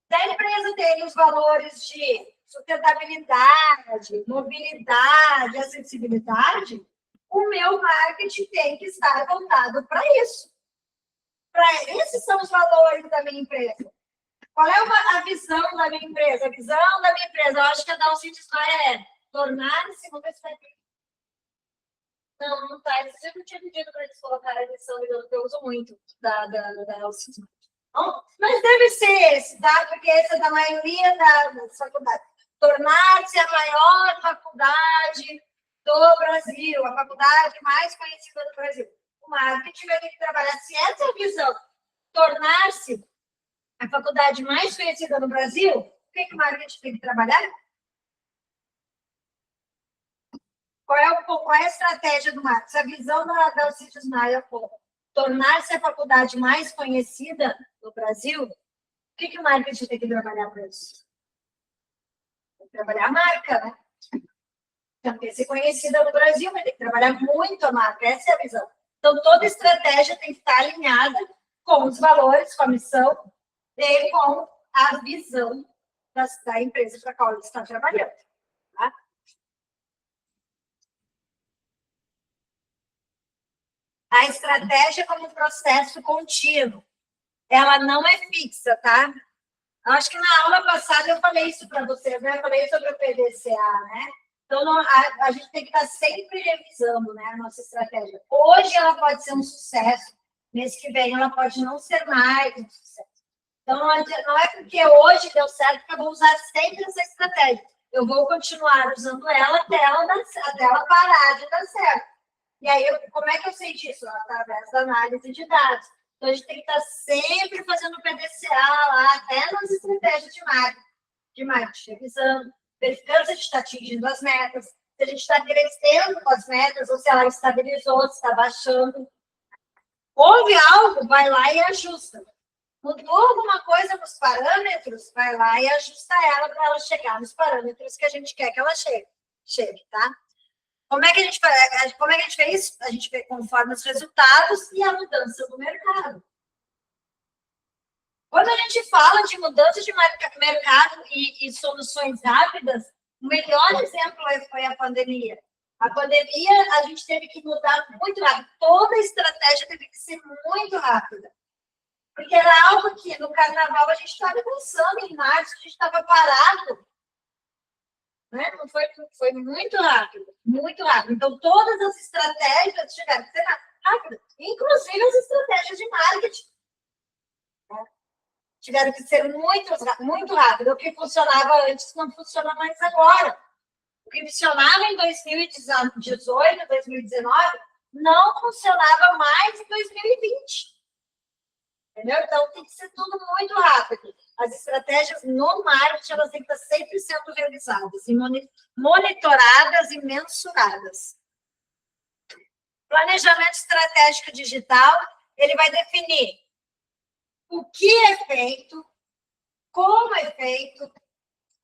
Se a empresa tem os valores de sustentabilidade, mobilidade, acessibilidade, o meu marketing tem que estar voltado para isso. Esses são os valores da minha empresa. Qual é a visão da minha empresa? A visão da minha empresa, eu acho que a Dalcide é tornar-se, vamos ver se vai ter. Não está. Eu não tinha pedido para eles colocarem a missão, eu uso muito da Dalcide. Mas deve ser esse, tá? Porque esse é da maioria das faculdades. Tornar-se a maior faculdade do Brasil, a faculdade mais conhecida do Brasil. O marketing vai ter que trabalhar, se essa é a visão, tornar-se a faculdade mais conhecida no Brasil, o que o marketing tem que trabalhar? Qual é a estratégia do marketing? A visão da Alcides Maia, tornar-se a faculdade mais conhecida no Brasil, o que o marketing tem que trabalhar para isso? Tem que trabalhar a marca, né? Então, tem que ser conhecida no Brasil, mas tem que trabalhar muito a marca, essa é a visão. Então, toda estratégia tem que estar alinhada com os valores, com a missão e com a visão da empresa para a qual ele está trabalhando. Tá? A estratégia como processo contínuo. Ela não é fixa, tá? Acho que na aula passada eu falei isso para vocês, né? Eu falei sobre o PDCA, né? Então, a gente tem que estar sempre revisando, né, a nossa estratégia. Hoje ela pode ser um sucesso, mês que vem ela pode não ser mais um sucesso. Então, não é porque hoje deu certo que eu vou usar sempre essa estratégia. Eu vou continuar usando ela até ela parar de dar certo. E aí, como é que eu sei disso? Através da análise de dados. Então, a gente tem que estar sempre fazendo PDCA lá, até nas estratégias de marketing, revisando, verificando se a gente está atingindo as metas, se a gente está crescendo com as metas, ou se ela estabilizou, se está baixando. Houve algo, vai lá e ajusta. Mudou alguma coisa nos parâmetros, vai lá e ajusta ela para ela chegar nos parâmetros que a gente quer que ela chegue, tá? Como é que a gente faz? Como é que a gente vê isso? A gente vê conforme os resultados e a mudança do mercado. Quando a gente fala de mudança de mercado e soluções rápidas, o melhor exemplo foi a pandemia. A pandemia, a gente teve que mudar muito rápido. Toda a estratégia teve que ser muito rápida. Porque era algo que no carnaval a gente estava pensando, em março a gente estava parado. Né? Não foi muito rápido, muito rápido. Então, todas as estratégias tiveram que ser rápidas, inclusive as estratégias de marketing. Né? Tiveram que ser muito rápido. O que funcionava antes não funciona mais agora. O que funcionava em 2018, 2019, não funcionava mais em 2020. Entendeu? Então, tem que ser tudo muito rápido. As estratégias no marketing, elas têm que estar sempre sendo revisadas, e monitoradas e mensuradas. Planejamento estratégico digital, ele vai definir o que é feito, como é feito,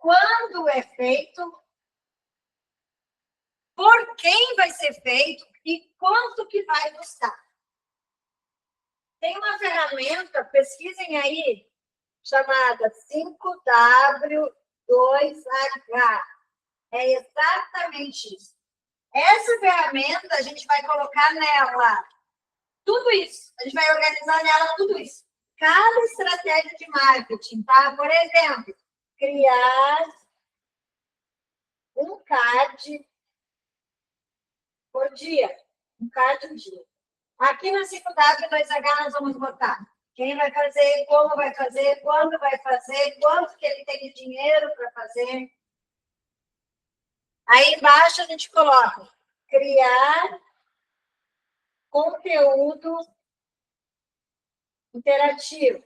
quando é feito, por quem vai ser feito e quanto que vai custar. Tem uma ferramenta, pesquisem aí, chamada 5W2H. É exatamente isso. Essa ferramenta, a gente vai colocar nela tudo isso. A gente vai organizar nela tudo isso. Cada estratégia de marketing, tá? Por exemplo, criar um card por dia. Um card por dia. Aqui na 5W2H nós vamos botar quem vai fazer, como vai fazer, quando vai fazer, quanto que ele tem de dinheiro para fazer. Aí embaixo a gente coloca criar conteúdo interativo.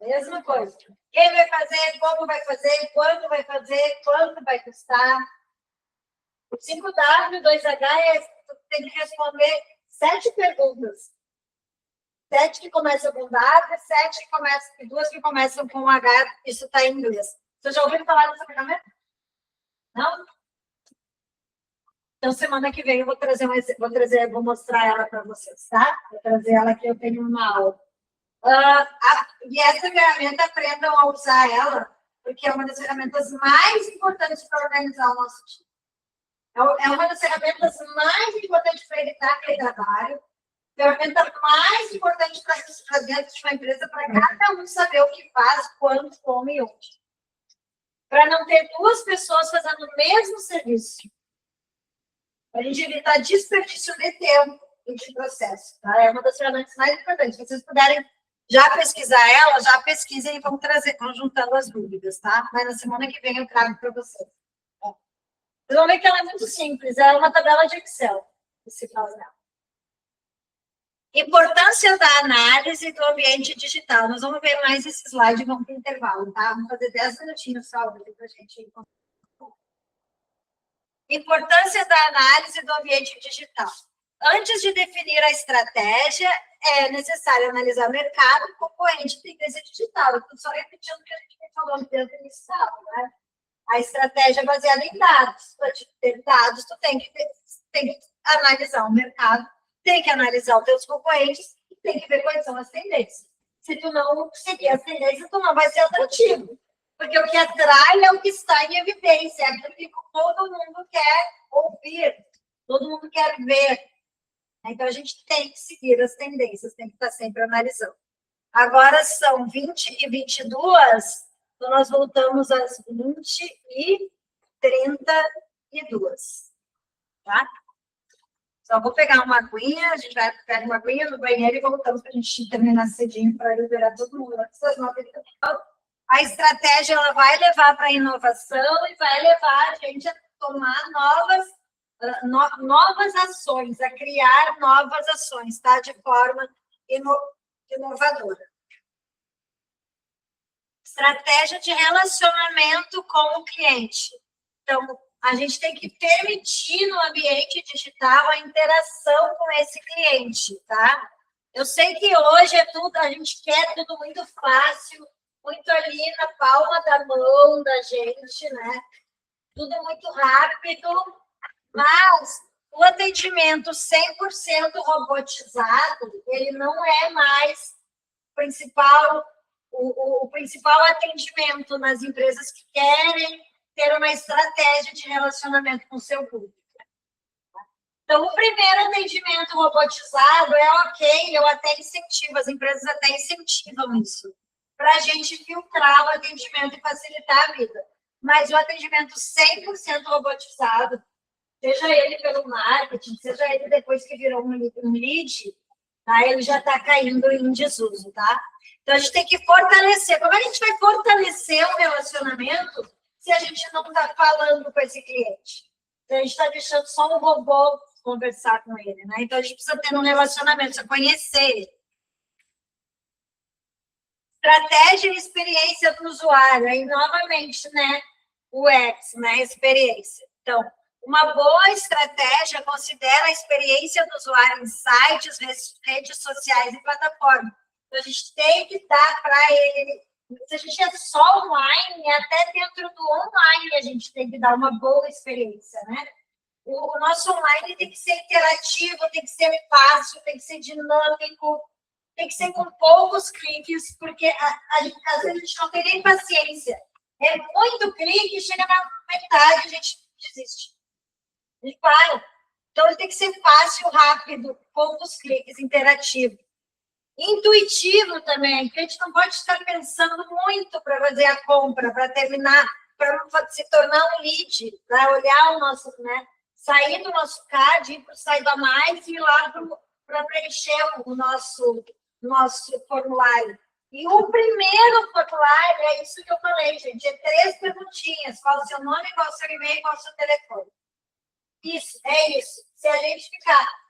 Mesma coisa. Quem vai fazer, como vai fazer, quando vai fazer, quanto vai custar. O 5W2H tem que responder 7 perguntas. 7 que começam com W, 7 que começam, e 2 que começam com H, isso está em inglês. Você já ouviu falar dessa ferramenta? Não? Então, semana que vem eu vou mostrar ela para vocês, tá? Vou trazer ela aqui, eu tenho uma aula. E essa ferramenta, aprendam a usar ela, porque é uma das ferramentas mais importantes para organizar o nosso time. É uma das ferramentas mais importantes para evitar trabalho, ferramenta mais importante para dentro de uma empresa, para cada um saber o que faz, quando, como e onde. Para não ter 2 pessoas fazendo o mesmo serviço. Para a gente evitar desperdício de tempo e de processo. Tá? É uma das ferramentas mais importantes. Se vocês puderem já pesquisar ela, já pesquisem e vão juntando as dúvidas, tá? Mas na semana que vem eu trago para vocês. Vocês vão ver que ela é muito simples, é uma tabela de Excel que se faz nela. Importância da análise do ambiente digital. Nós vamos ver mais esse slide, vamos para o intervalo, tá? Vamos fazer 10 minutinhos só para a gente. Importância da análise do ambiente digital. Antes de definir a estratégia, é necessário analisar o mercado concorrente de empresa digital. Eu estou só repetindo o que a gente falou no tempo inicial, né? A estratégia é baseada em dados. Para ter dados, tu tem que analisar o mercado, tem que analisar os teus concorrentes e tem que ver quais são as tendências. Se tu não seguir as tendências, tu não vai ser atrativo. Porque o que atrai é o que está em evidência, é aquilo que todo mundo quer ouvir, todo mundo quer ver. Então, a gente tem que seguir as tendências, tem que estar sempre analisando. Agora são 20h22, então nós voltamos às 20h32, tá? Só vou pegar uma aguinha, a gente vai pegar uma aguinha no banheiro e voltamos para a gente terminar cedinho para liberar todo mundo. A estratégia ela vai levar para a inovação e vai levar a gente a tomar novas ações, a criar novas ações, tá? De forma inovadora. Estratégia de relacionamento com o cliente. Então, a gente tem que permitir no ambiente digital a interação com esse cliente, tá? Eu sei que hoje a gente quer tudo muito fácil, muito ali na palma da mão da gente, né? Tudo muito rápido, mas o atendimento 100% robotizado, ele não é mais o principal atendimento nas empresas que querem ter uma estratégia de relacionamento com o seu público. Então, o primeiro atendimento robotizado é ok, eu até incentivo, as empresas até incentivam isso, para a gente filtrar o atendimento e facilitar a vida. Mas o atendimento 100% robotizado, seja ele pelo marketing, seja ele depois que virou um lead, tá? Ele já está caindo em desuso, tá? Então, a gente tem que fortalecer. Como é que a gente vai fortalecer o relacionamento se a gente não está falando com esse cliente? Então, a gente está deixando só um robô conversar com ele, né? Então, a gente precisa ter um relacionamento, precisa conhecer ele. Estratégia e experiência do usuário. Aí, novamente, né? UX, né? Experiência. Então, uma boa estratégia considera a experiência do usuário em sites, redes sociais e plataformas. Então, a gente tem que dar para ele Se a gente é só online, até dentro do online a gente tem que dar uma boa experiência, né? O nosso online tem que ser interativo, tem que ser fácil, tem que ser dinâmico, tem que ser com poucos cliques, porque às vezes a gente não tem nem paciência. É muito clique, chega na metade, a gente desiste. E para. Então, ele tem que ser fácil, rápido, poucos cliques, interativo. Intuitivo também, porque a gente não pode estar pensando muito para fazer a compra, para terminar, para se tornar um lead, para olhar o nosso, né? Sair do nosso CAD, ir para o Saiba Mais e ir lá para preencher o nosso formulário. E o primeiro formulário é isso que eu falei, gente, é 3 perguntinhas, qual o seu nome, qual o seu e-mail, qual o seu telefone. Isso, é isso. Se a gente ficar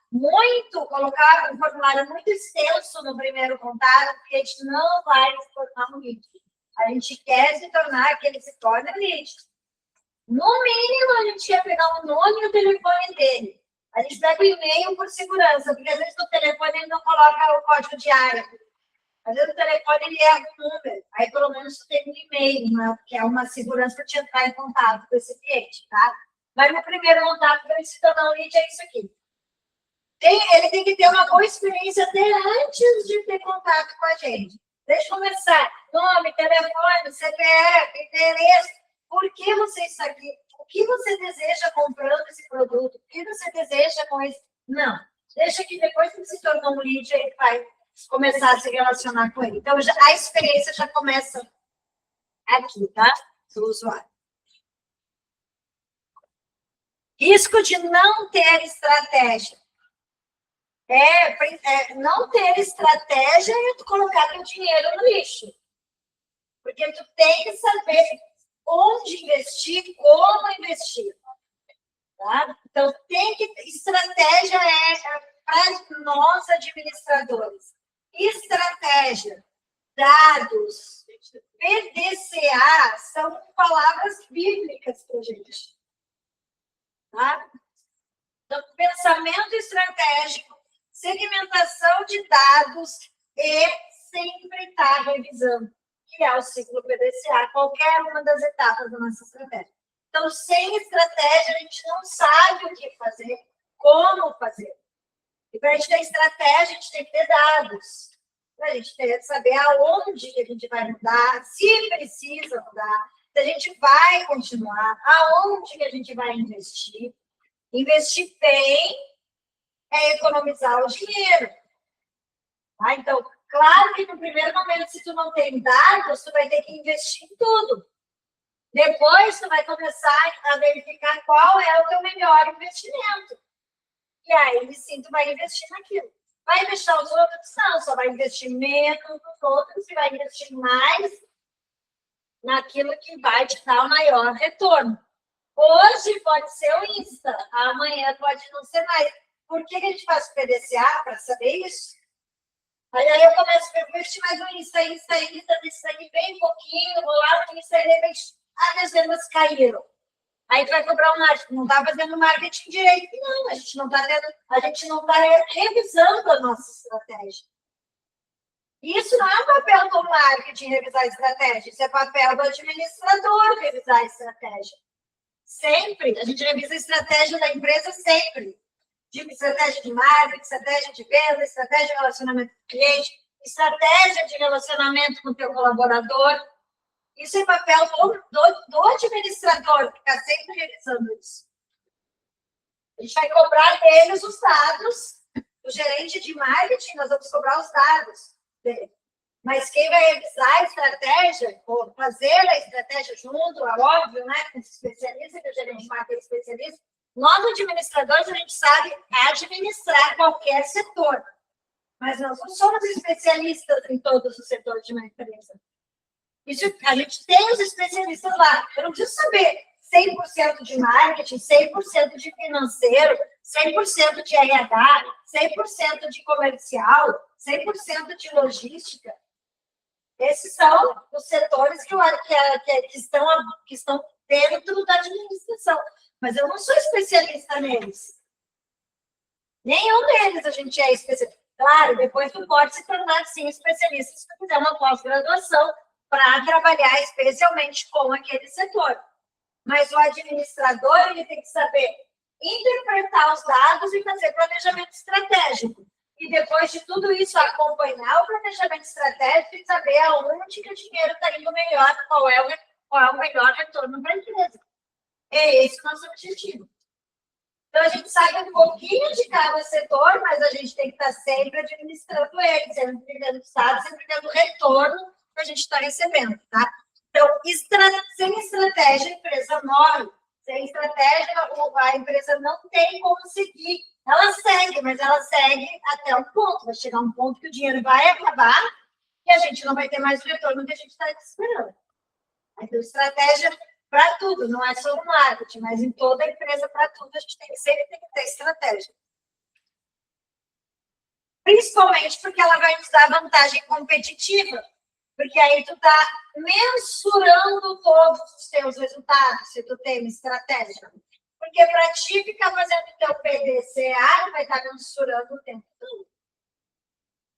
colocar um formulário muito extenso no primeiro contato, porque a gente não vai se tornar um lead. A gente quer se tornar aquele que se torna lead. No mínimo, a gente ia pegar o nome e o telefone dele. A gente pega o e-mail por segurança, porque às vezes no telefone ele não coloca o código de área. Às vezes o telefone ele erra o número. Aí pelo menos tu tem um e-mail, né? Que é uma segurança para te entrar em contato com esse cliente, tá? Mas no primeiro contato, para ele se tornar um lead, é isso aqui. Ele tem que ter uma boa experiência até antes de ter contato com a gente. Deixa eu começar. Nome, telefone, CPF, endereço. Por que você está aqui? O que você deseja comprando esse produto? O que você deseja com esse... Não. Deixa que depois que se tornou um lead, ele vai começar a se relacionar com ele. Então, a experiência já começa aqui, tá? Do usuário. Risco de não ter estratégia. Não ter estratégia é tu colocar teu dinheiro no lixo. Porque tu tem que saber onde investir, como investir. Tá? Então, estratégia para nós administradores. Estratégia, dados, PDCA são palavras bíblicas para a gente. Tá? Então, pensamento estratégico, segmentação de dados e sempre estar revisando, que é o ciclo PDCA, qualquer uma das etapas da nossa estratégia. Então, sem estratégia, a gente não sabe o que fazer, como fazer. E para a gente ter estratégia, a gente tem que ter dados. Para a gente saber aonde que a gente vai mudar, se precisa mudar, se a gente vai continuar, aonde que a gente vai investir. Investir bem é economizar o dinheiro. Tá? Então, claro que no primeiro momento, se tu não tem dados, tu vai ter que investir em tudo. Depois, tu vai começar a verificar qual é o teu melhor investimento. E aí, sim, tu vai investir naquilo. Vai deixar os outros? Não, só vai investir menos nos outros e vai investir mais naquilo que vai te dar o maior retorno. Hoje pode ser o Insta, amanhã pode não ser mais. Por que a gente faz o PDCA? Para saber isso. Aí eu começo a investir mais no Insta, isso aqui bem pouquinho, vou lá no Insta e de repente as vendas caíram. Aí tu vai cobrar um marketing, não está fazendo marketing direito. Não, a gente não está revisando a nossa estratégia. Isso não é um papel do marketing revisar a estratégia, isso é papel do administrador revisar a estratégia. Sempre, a gente revisa a estratégia da empresa sempre. Estratégia de marketing, estratégia de venda, estratégia de relacionamento com o cliente, estratégia de relacionamento com o teu colaborador. Isso é papel do administrador, ficar sempre revisando isso. A gente vai cobrar deles os dados, o gerente de marketing, nós vamos cobrar os dados dele. Mas quem vai revisar a estratégia, ou fazer a estratégia junto, é óbvio, né, com os especialistas, que o gerente de marketing é especialista, nós, administradores, a gente sabe administrar qualquer setor. Mas nós não somos especialistas em todos os setores de uma empresa. Isso, a gente tem os especialistas lá. Eu não preciso saber 100% de marketing, 100% de financeiro, 100% de RH, 100% de comercial, 100% de logística. Esses são os setores que estão dentro da administração. Mas eu não sou especialista neles. Nenhum deles a gente é especialista. Claro, depois tu pode se tornar, sim, especialista se tu fizer uma pós-graduação para trabalhar especialmente com aquele setor. Mas o administrador ele tem que saber interpretar os dados e fazer planejamento estratégico. E depois de tudo isso, acompanhar o planejamento estratégico e saber aonde que o dinheiro está indo melhor, qual é o melhor retorno para a empresa. É esse o nosso objetivo. Então, a gente sabe um pouquinho de cada setor, mas a gente tem que estar sempre administrando ele, sempre vendo os dados, sempre vendo o retorno que a gente está recebendo, tá? Então, sem estratégia, a empresa morre. Sem estratégia, a empresa não tem como seguir. Ela segue, mas ela segue até um ponto. Vai chegar um ponto que o dinheiro vai acabar e a gente não vai ter mais o retorno que a gente está esperando. Então, estratégia para tudo, não é só no marketing, mas em toda a empresa, para tudo, a gente sempre tem que ter estratégia. Principalmente porque ela vai nos dar vantagem competitiva, porque aí tu está mensurando todos os teus resultados, se tu tem uma estratégia. Porque para ti ficar fazendo o teu PDCA, vai estar mensurando o tempo todo.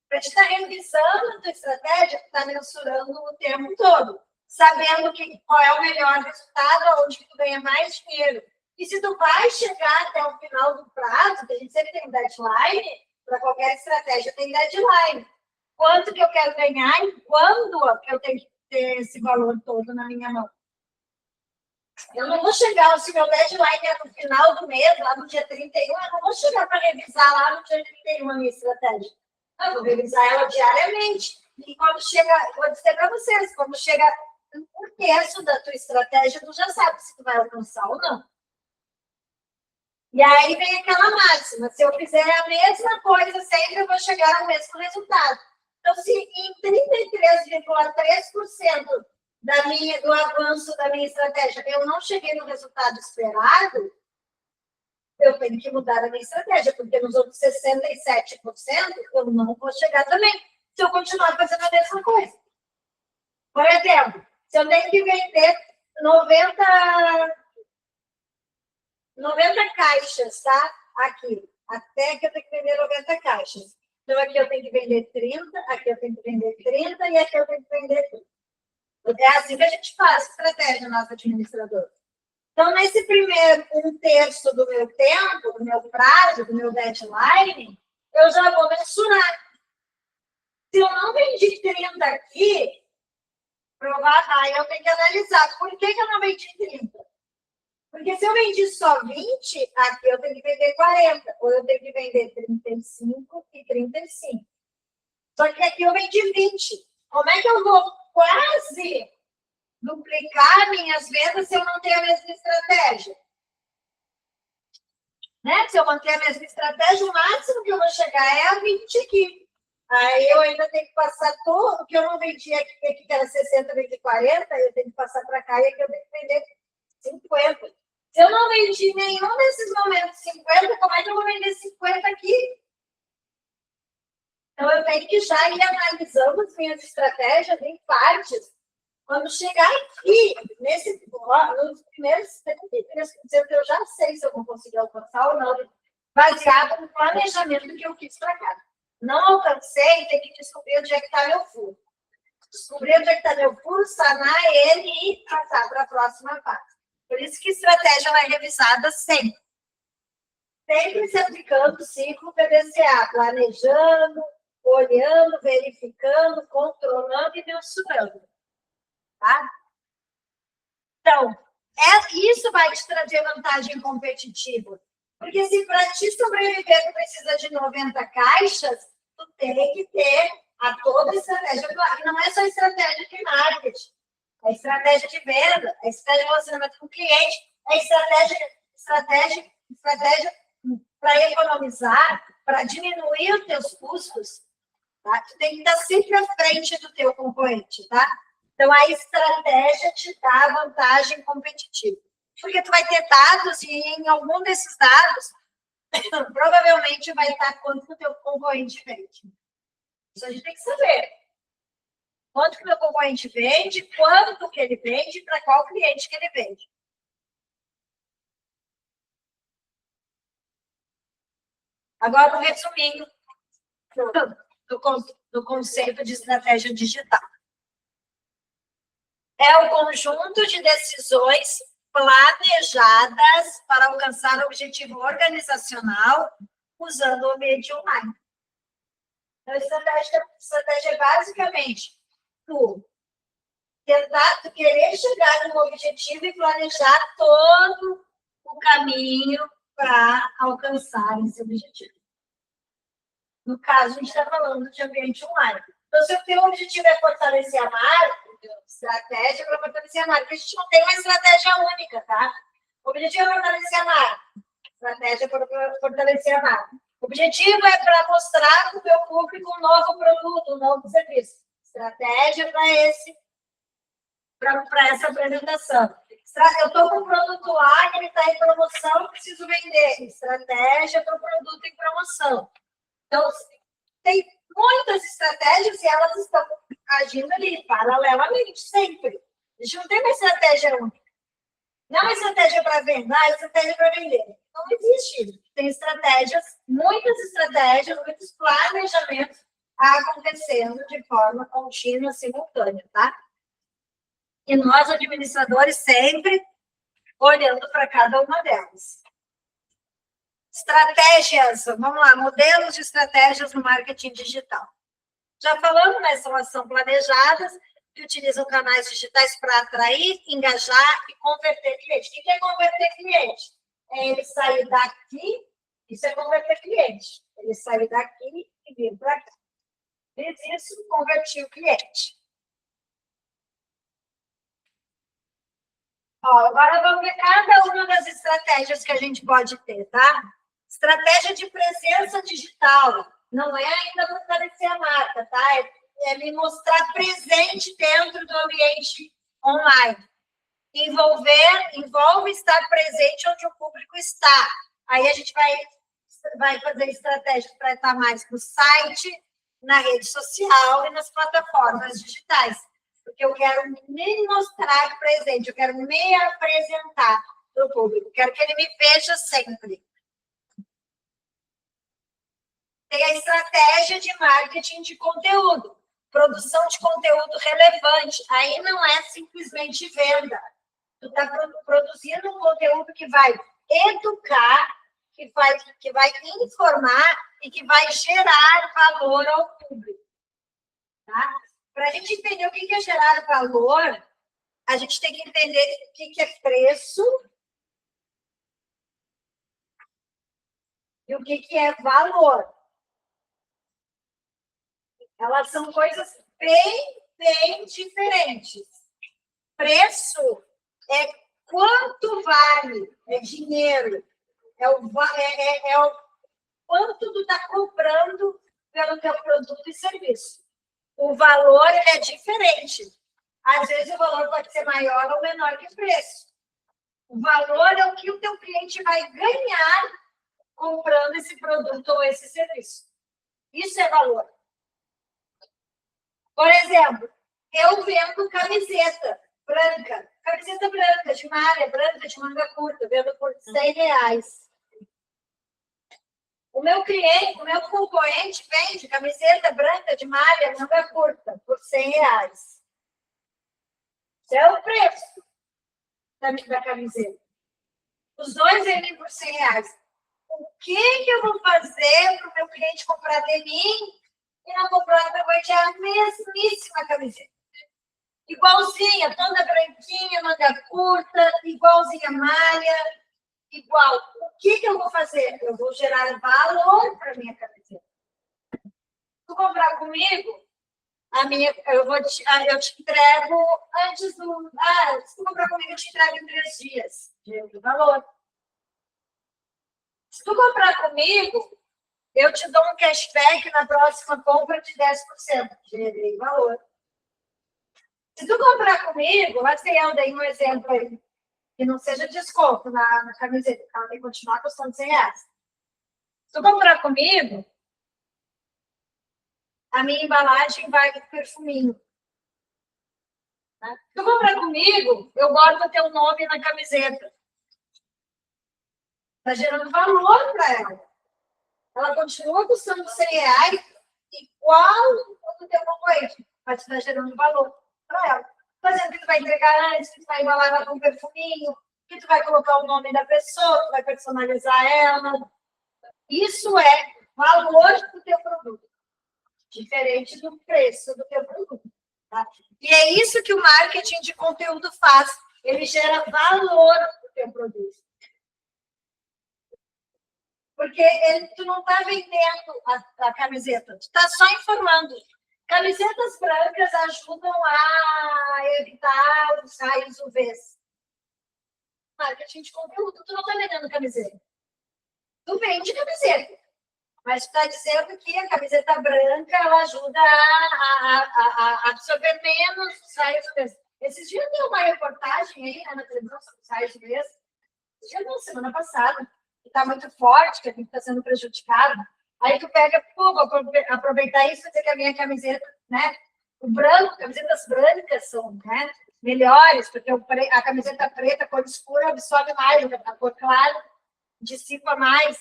Para ti estar revisando a tua estratégia, tu está mensurando o tempo todo, sabendo qual é o melhor resultado, onde tu ganha mais dinheiro. E se tu vai chegar até o final do prazo, que a gente sempre tem deadline, para qualquer estratégia tem deadline. Quanto que eu quero ganhar e quando eu tenho que ter esse valor todo na minha mão. Eu não vou chegar, se meu deadline é no final do mês, lá no dia 31, eu não vou chegar para revisar lá no dia 31 a minha estratégia. Eu vou revisar ela diariamente. E quando chega, vou dizer para vocês, quando chega um terço da tua estratégia, tu já sabe se tu vai alcançar ou não. E aí vem aquela máxima, se eu fizer a mesma coisa sempre, eu vou chegar ao mesmo resultado. Então, se em 33,3% do avanço da minha estratégia eu não cheguei no resultado esperado, eu tenho que mudar a minha estratégia, porque nos outros 67% eu não vou chegar também, se eu continuar fazendo a mesma coisa. Por exemplo, se eu tenho que vender 90 caixas, tá? Aqui, até que eu tenho que vender 90 caixas. Então, aqui eu tenho que vender 30, aqui eu tenho que vender 30 e aqui eu tenho que vender 30. É assim que a gente faz estratégia, nosso administrador. Então, nesse primeiro 1/3 do meu tempo, do meu prazo, do meu deadline, eu já vou mensurar. Se eu não vendi 30 aqui, aí eu tenho que analisar por que eu não vendi 30. Porque se eu vendi só 20, aqui eu tenho que vender 40, ou eu tenho que vender 35 e 35. Só que aqui eu vendi 20. Como é que eu vou quase duplicar minhas vendas se eu não tenho a mesma estratégia? Né? Se eu manter a mesma estratégia, o máximo que eu vou chegar é a 20 aqui. Aí eu ainda tenho que passar tudo, o que eu não vendi aqui, que era 60, vendi 40, eu tenho que passar para cá e aqui eu tenho que vender 50. Se eu não vendi nenhum desses momentos 50, como é que eu vou vender 50 aqui? Então, eu tenho que já ir analisando as minhas estratégias em partes. Quando chegar aqui, nos primeiros 33%, eu já sei se eu vou conseguir alcançar ou não, baseado no planejamento que eu fiz para cá. Não alcancei, tem que descobrir onde é que está meu furo. Descobrir onde é que está meu furo, sanar ele e passar para a próxima fase. Por isso que estratégia vai revisada sempre. Sempre se aplicando o ciclo PDCA, planejando, olhando, verificando, controlando e mensurando. Tá? Então, isso vai te trazer vantagem competitiva. Porque se para te sobreviver tu precisa de 90 caixas, tu tem que ter toda a estratégia. E não é só estratégia de marketing. A estratégia de venda, a estratégia de relacionamento com o cliente, a estratégia para economizar, para diminuir os teus custos. Tá? Tu tem que estar sempre à frente do teu concorrente, tá? Então, a estratégia te dá vantagem competitiva. Porque tu vai ter dados e em algum desses dados, provavelmente vai estar quanto que o teu concorrente vende. Isso a gente tem que saber. Quanto que o meu concorrente vende, quanto que ele vende, para qual cliente que ele vende. Agora, um resuminho do conceito de estratégia digital. É o conjunto de decisões planejadas para alcançar o objetivo organizacional usando o ambiente online. Então, a estratégia é basicamente tu querer chegar no objetivo e planejar todo o caminho para alcançar esse objetivo. No caso, a gente está falando de ambiente online. Então, se o teu objetivo é fortalecer a marca, estratégia para fortalecer a marca, porque a gente não tem uma estratégia única, tá? O objetivo é fortalecer a marca, estratégia para fortalecer a marca. O objetivo é para mostrar para o meu público um novo produto, um novo serviço. Estratégia para essa apresentação. Eu estou com um produto A, ele está em promoção, preciso vender. Estratégia para o produto em promoção. Então, tem muitas estratégias e elas estão agindo ali, paralelamente, sempre. A gente não tem uma estratégia única. Não é uma estratégia para vender, é estratégia para vender. Não existe. Tem estratégias, muitos planejamentos acontecendo de forma contínua, simultânea, tá? E nós, administradores, sempre olhando para cada uma delas. Estratégias, vamos lá, modelos de estratégias no marketing digital. Já falamos, né? São planejadas, que utilizam canais digitais para atrair, engajar e converter cliente. O que é converter cliente? É ele sair daqui, isso é converter cliente. Ele sair daqui e vir para cá. Fez isso, convertiu o cliente. Ó, agora vamos ver cada uma das estratégias que a gente pode ter, tá? Estratégia de presença digital. Não é ainda fortalecer a marca, tá? É me mostrar presente dentro do ambiente online. Envolve estar presente onde o público está. Aí a gente vai fazer estratégias para estar mais no site, na rede social e nas plataformas digitais. Porque eu quero me mostrar presente, eu quero me apresentar para o público, quero que ele me veja sempre. Tem a estratégia de marketing de conteúdo, produção de conteúdo relevante. Aí não é simplesmente venda. Tu está produzindo um conteúdo que vai educar, que vai informar e que vai gerar valor ao público. Tá? Para a gente entender o que é gerar valor, a gente tem que entender o que é preço e o que é valor. Elas são coisas bem diferentes. Preço é quanto vale, é dinheiro, é o quanto tu está cobrando pelo teu produto e serviço. O valor é diferente. Às vezes o valor pode ser maior ou menor que o preço. O valor é o que o teu cliente vai ganhar comprando esse produto ou esse serviço. Isso é valor. Por exemplo, eu vendo camiseta branca, de malha branca, de manga curta, vendo por R$100. O meu concorrente vende camiseta branca de malha, manga curta, por R$100. Esse é o preço da camiseta. Os dois vendem por R$100. O que eu vou fazer para o meu cliente comprar de mim e não comprar depois a mesmíssima camiseta? Igualzinha, toda branquinha, manga curta, igualzinha malha, igual. O que eu vou fazer? Eu vou gerar valor para a minha camiseta. Se tu comprar comigo, eu te entrego antes do... se tu comprar comigo, eu te entrego em 3 dias. De valor. Se tu comprar comigo, eu te dou um cashback na próxima compra de 10%. De valor. Se tu comprar comigo, assim, eu dei um exemplo aí, que não seja desconto na camiseta, ela tem que continuar custando R$100. Se tu comprar comigo, a minha embalagem vai com perfuminho. Né? Se tu comprar comigo, eu boto o teu nome na camiseta. Está gerando valor para ela. Ela continua custando R$100, igual o teu concorrente, mas está gerando valor para ela. fazendo que tu vai entregar antes, que tu vai embalar ela com um perfuminho, que tu vai colocar o nome da pessoa, tu vai personalizar ela. Isso é valor do teu produto, diferente do preço do teu produto. Tá? E é isso que o marketing de conteúdo faz. Ele gera valor do teu produto. Porque tu não está vendendo a camiseta, tu está só informando. Camisetas brancas ajudam a evitar os raios UVs. Marketing de conteúdo, tu não está vendendo camiseta. Tu vende camiseta. Mas tu está dizendo que a camiseta branca ela ajuda a absorver menos os raios UVs. Esses dias deu uma reportagem aí, né, na televisão sobre os raios UVs. Esses dias não, semana passada. Que está muito forte, que a gente está sendo prejudicado. Aí tu pega, pô, vou aproveitar isso e dizer que a minha camiseta, né? O branco, camisetas brancas são, né, melhores, porque a camiseta preta, cor escura, absorve mais, a cor clara dissipa mais.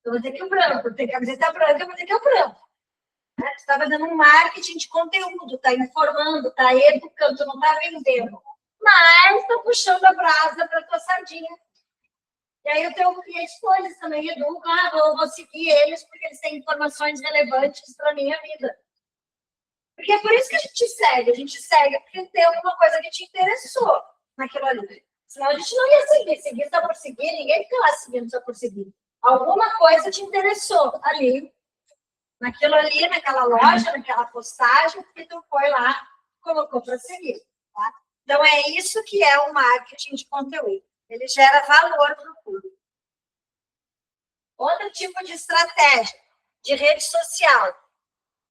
Eu vou dizer que o branco, tem camiseta branca, eu vou dizer que é o branco. Né? Tu está fazendo um marketing de conteúdo, está informando, está educando, tu não está vendendo. Mas está puxando a brasa para a tua sardinha. E aí o teu cliente, eles também educam, vou seguir eles porque eles têm informações relevantes para a minha vida. Porque é por isso que a gente segue porque tem alguma coisa que te interessou naquilo ali. Senão a gente não ia seguir só por seguir, ninguém fica lá seguindo só por seguir. Alguma coisa te interessou ali, naquilo ali, naquela loja, naquela postagem, que tu foi lá, colocou para seguir. Tá? Então é isso que é o marketing de conteúdo. Ele gera valor para o público. Outro tipo de estratégia de rede social.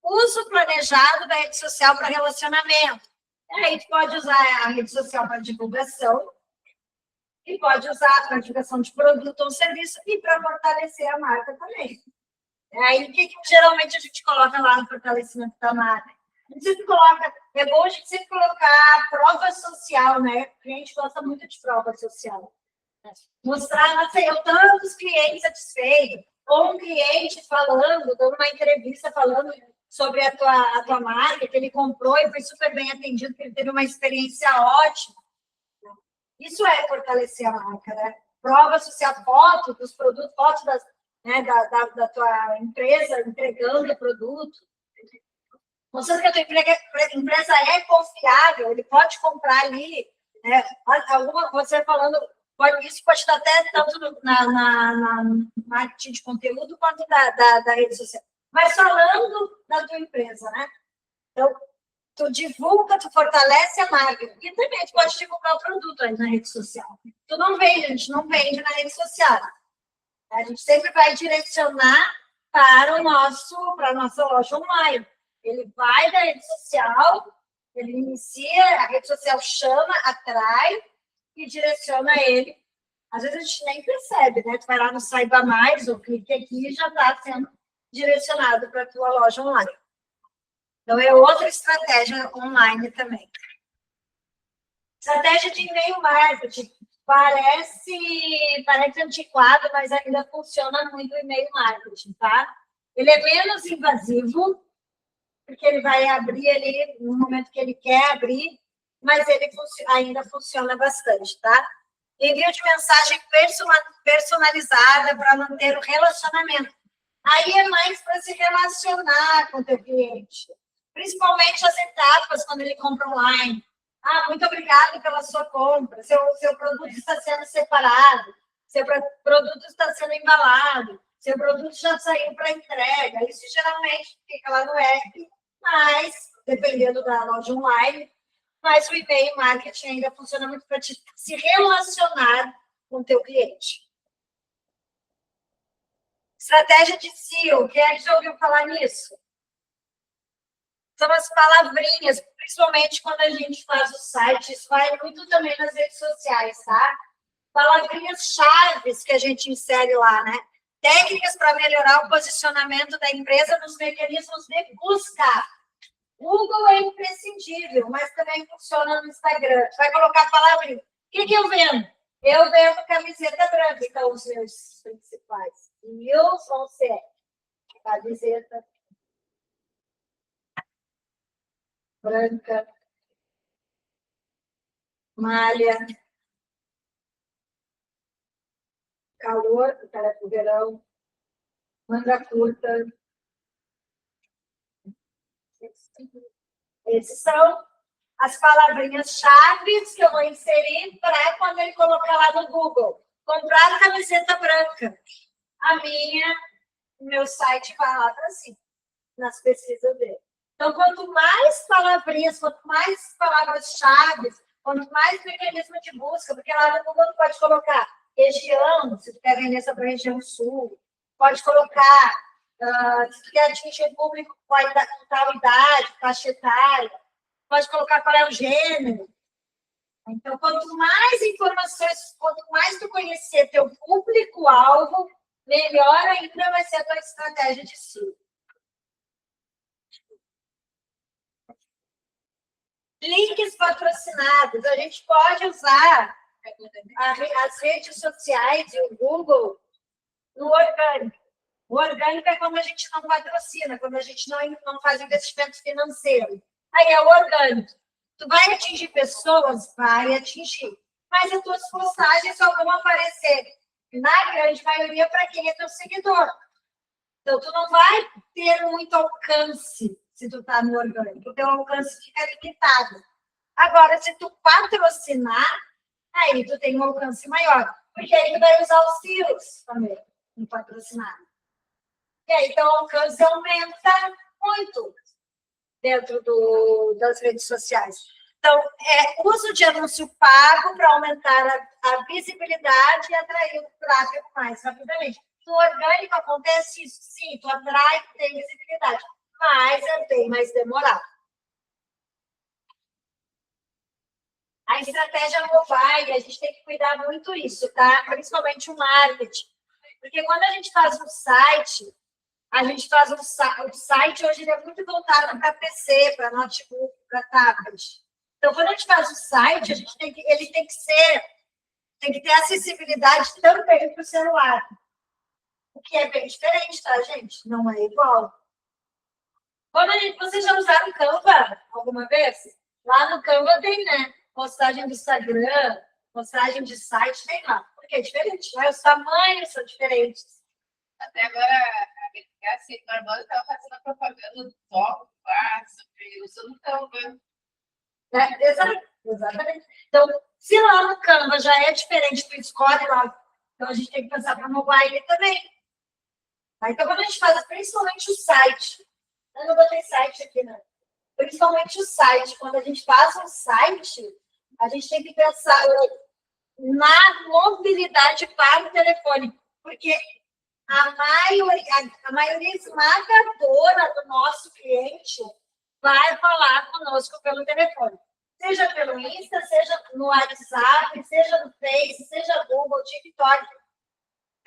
Uso planejado da rede social para relacionamento. Aí tu pode usar a rede social para divulgação e pode usar para divulgação de produto ou serviço e para fortalecer a marca também. Aí o que geralmente a gente coloca lá no fortalecimento da marca? A gente sempre coloca, é bom a gente sempre colocar prova social, né? O cliente gosta muito de prova social. Mostrar, não sei, eu tantos clientes satisfeitos, ou um cliente falando, dando uma entrevista falando sobre a tua marca, que ele comprou e foi super bem atendido, que ele teve uma experiência ótima. Isso é fortalecer a marca, né? Prova social, foto dos produtos, foto da tua empresa entregando o produto. Mostrando que a tua empresa é confiável, ele pode comprar ali, né? Você falando, isso pode estar até tanto na marketing de conteúdo quanto da rede social. Mas falando da tua empresa, né? Então, tu divulga, tu fortalece a marca. E também tu pode divulgar o produto aí na rede social. Tu não vende, a gente não vende na rede social. A gente sempre vai direcionar para a nossa loja online. Ele vai da rede social, ele inicia, a rede social chama, atrai e direciona ele. Às vezes a gente nem percebe, né? Tu vai lá no Saiba Mais, ou clique aqui e já está sendo direcionado para a tua loja online. Então, é outra estratégia online também. Estratégia de e-mail marketing. Parece antiquado, mas ainda funciona muito o e-mail marketing, tá? Ele é menos invasivo, porque ele vai abrir ali no momento que ele quer abrir, mas ele ainda funciona bastante, tá? Envio de mensagem personalizada para manter o relacionamento. Aí é mais para se relacionar com o teu cliente. Principalmente as etapas quando ele compra online. Muito obrigada pela sua compra. Seu produto está sendo separado. Seu produto está sendo embalado. Seu produto já saiu para entrega. Isso geralmente fica lá no app, mas, dependendo da loja online, mas o e-mail marketing ainda funciona muito para se relacionar com o teu cliente. Estratégia de SEO. Quem é que já ouviu falar nisso? São as palavrinhas, principalmente quando a gente faz o site, isso vai muito também nas redes sociais, tá? Palavrinhas-chave que a gente insere lá, né? Técnicas para melhorar o posicionamento da empresa nos mecanismos de busca. Google é imprescindível, mas também funciona no Instagram. Você vai colocar palavrinha. O que eu vendo? Eu vendo camiseta branca, então os meus principais. E vão ser camiseta branca malha, calor, cara, pro verão, manga curta. Esses são as palavrinhas-chave que eu vou inserir para quando ele colocar lá no Google. Comprar camiseta branca. O meu site vai lá para cima, nas pesquisas dele. Então, quanto mais palavrinhas, quanto mais palavras-chave, quanto mais mecanismo de busca, porque lá no Google tu pode colocar região, se tu quer vender essa para a região sul, pode colocar, se tu quer atingir o público, pode dar tal idade, faixa etária, pode colocar qual é o gênero. Então, quanto mais informações, quanto mais tu conhecer teu público-alvo, melhor ainda vai ser a tua estratégia de SEO. Links patrocinados. A gente pode usar as redes sociais e o Google no orgânico. O orgânico é quando a gente não patrocina, quando a gente não faz investimento financeiro. Aí é o orgânico. Tu vai atingir pessoas? Vai atingir. Mas as tuas postagens só vão aparecer, na grande maioria, para quem é teu seguidor. Então, tu não vai ter muito alcance se tu tá no orgânico. O teu alcance fica limitado. Agora, se tu patrocinar, aí tu tem um alcance maior. Porque aí tu vai usar os silos também no patrocinado. E aí, então, o alcance aumenta muito dentro das redes sociais. Então, uso de anúncio pago para aumentar a visibilidade e atrair o tráfego mais rapidamente. No orgânico acontece isso, sim, tu atrai, tem visibilidade, mas é bem mais demorado. A estratégia mobile, a gente tem que cuidar muito isso, tá? Principalmente o marketing. Porque quando a gente faz um site, o site hoje ele é muito voltado para PC, para notebook, para tablet. Então, quando a gente faz o site, ele tem que ter acessibilidade também para o celular. O que é bem diferente, tá, gente? Não é igual. Vocês já usaram Canva alguma vez? Lá no Canva tem, né? Postagem do Instagram, postagem de site, tem lá. Porque é diferente, né? Os tamanhos são diferentes. Até agora, assim, a Barbosa estava fazendo propaganda do top, usando o Canva. Exatamente. Então, se lá no Canva já é diferente, tu escolhe lá. Então, a gente tem que pensar para o mobile também. Então, quando a gente faz principalmente o site, eu não botei site aqui, né? Principalmente o site, quando a gente faz um site, a gente tem que pensar na mobilidade para o telefone, porque a maioria esmagadora do nosso cliente vai falar conosco pelo telefone. Seja pelo Insta, seja no WhatsApp, seja no Face, seja Google, TikTok,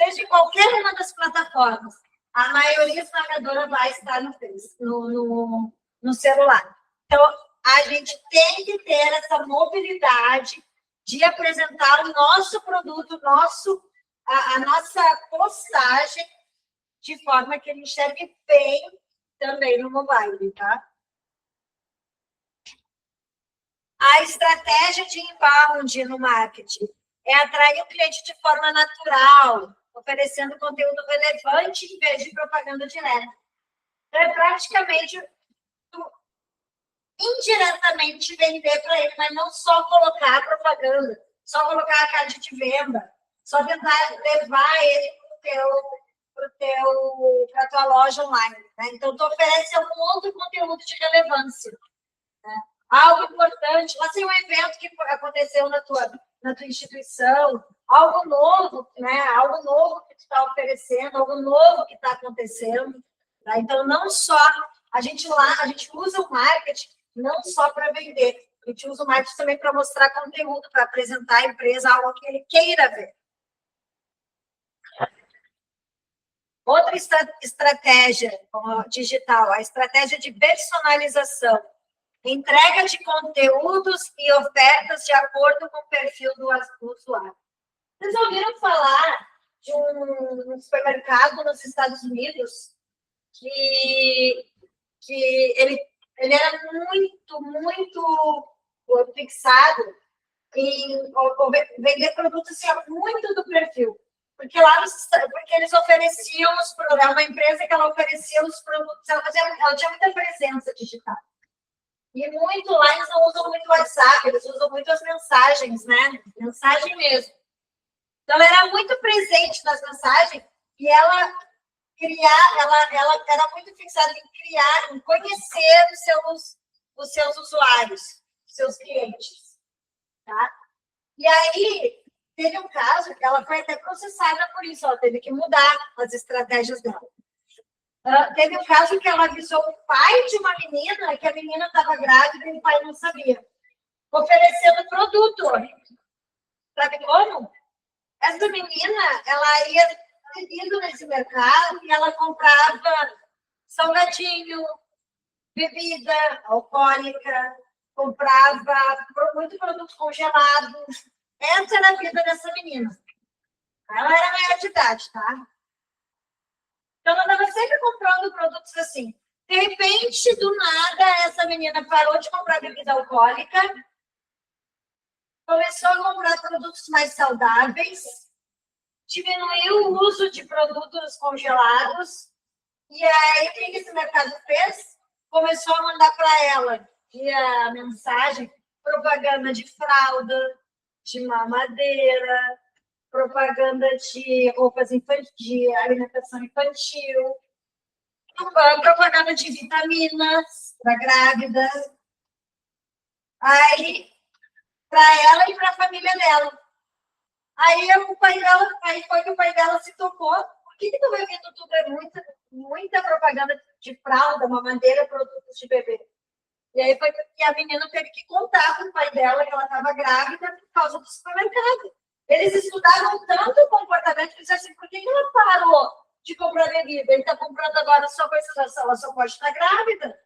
seja em qualquer uma das plataformas. A maioria esmagadora vai estar no celular. Então, a gente tem que ter essa mobilidade de apresentar o nosso produto, a nossa postagem, de forma que ele enxergue bem também no mobile, tá? A estratégia de inbound no marketing é atrair o cliente de forma natural, oferecendo conteúdo relevante em vez de propaganda direta. Então, é praticamente indiretamente vender para ele, mas não só colocar a propaganda, só colocar a card de venda, só tentar levar ele para a tua loja online. Né? Então, tu oferece algum outro conteúdo de relevância. Né? Algo importante, assim, um evento que aconteceu na tua instituição, algo novo, né? Algo novo que tu está oferecendo, algo novo que está acontecendo. Tá? Então, não só a gente usa o marketing não só para vender, a gente usa o marketing também para mostrar conteúdo, para apresentar à empresa algo que ele queira ver. Outra estratégia digital, a estratégia de personalização. Entrega de conteúdos e ofertas de acordo com o perfil do usuário. Vocês ouviram falar de um supermercado nos Estados Unidos que ele era muito fixado ou vender produtos assim, muito do perfil. Porque lá porque eles ofereciam os produtos, é uma empresa que ela oferecia os produtos, ela tinha muita presença digital. E muito lá eles não usam muito WhatsApp, eles usam muito as mensagens, né? Mensagem mesmo. Então, ela era muito presente nas mensagens e ela era muito fixada em criar, em conhecer os seus usuários, os seus clientes. Tá? E aí, teve um caso que ela foi até processada por isso, ela teve que mudar as estratégias dela. Teve um caso que ela avisou o pai de uma menina que a menina estava grávida e o pai não sabia, oferecendo produto. Sabe como? Essa menina, ela ia indo nesse mercado e ela comprava salgadinho, bebida alcoólica, comprava muito produto congelado. Essa era a vida dessa menina. Ela era maior de idade, tá? Então, ela estava sempre comprando produtos assim. De repente, do nada, essa menina parou de comprar bebida alcoólica, começou a comprar produtos mais saudáveis, diminuiu o uso de produtos congelados, e aí, o que esse mercado fez? Começou a mandar para ela, via mensagem, propaganda de fralda, de mamadeira, propaganda de roupas infantis, de alimentação infantil, propaganda de vitaminas para grávida. Aí, para ela e para a família dela. Aí foi que o pai dela se tocou. Por que tu vai vendo tudo? É muita propaganda de fralda, mamadeira, produtos de bebê. E aí foi que a menina teve que contar para o pai dela que ela estava grávida por causa do supermercado. Eles estudavam tanto o comportamento que disseram assim, por que ela parou de comprar bebida? Ele está comprando agora só coisa, ela só pode estar grávida.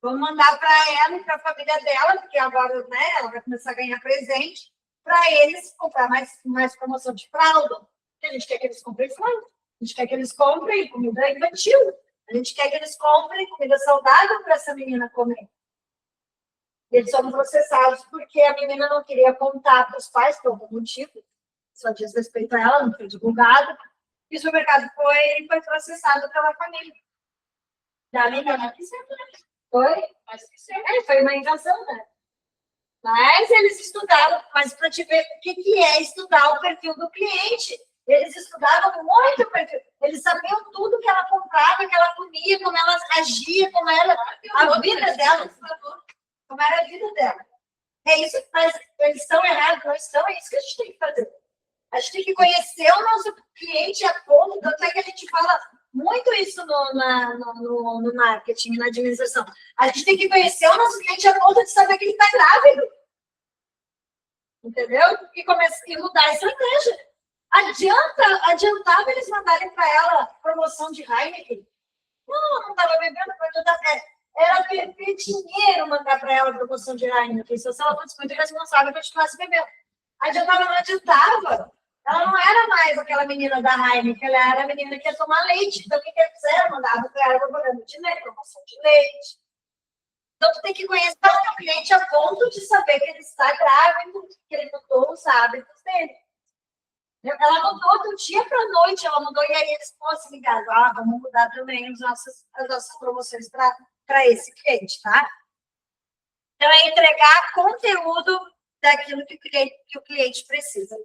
Vamos mandar para ela e para a família dela, porque agora, né, ela vai começar a ganhar presente, para eles comprar mais promoção de fralda. Porque a gente quer que eles comprem fralda. A gente quer que eles comprem comida infantil. A gente quer que eles comprem comida saudável para essa menina comer. Eles foram processados porque a menina não queria contar para os pais, por algum motivo, só diz respeito a ela, não foi divulgado. E o supermercado foi processado pela família da menina. Foi uma invenção, né? Mas eles estudaram, mas para te ver o que é estudar o perfil do cliente. Eles estudavam muito o perfil. Eles sabiam tudo que ela comprava, que ela comia, como ela agia, como era a vida dela. Como era a vida dela. É isso que faz. Eles estão errados, não estão, é isso que a gente tem que fazer. A gente tem que conhecer o nosso cliente a fundo, tanto é que a gente fala muito isso no marketing, na administração. A gente tem que conhecer o nosso cliente a ponto de saber que ele está grávido. Entendeu? E mudar a estratégia. Adiantava eles mandarem para ela promoção de Heineken? Não estava bebendo, era perder dinheiro mandar para ela promoção de Heineken. Se ela fosse muito responsável, continuasse bebendo. Adiantava, não adiantava. Ela não era mais aquela menina da Heineken, ela era a menina que ia tomar leite. Então, o que eles fizeram? Mandava para ela propaganda de leite, promoção de leite. Então, tu tem que conhecer o teu cliente a ponto de saber que ele está grávido, que ele mudou os hábitos dele. Ela mudou do dia para a noite, ela mudou, e aí eles fossem ligados, vamos mudar também as nossas promoções para esse cliente, tá? Então, é entregar conteúdo daquilo que o cliente precisa.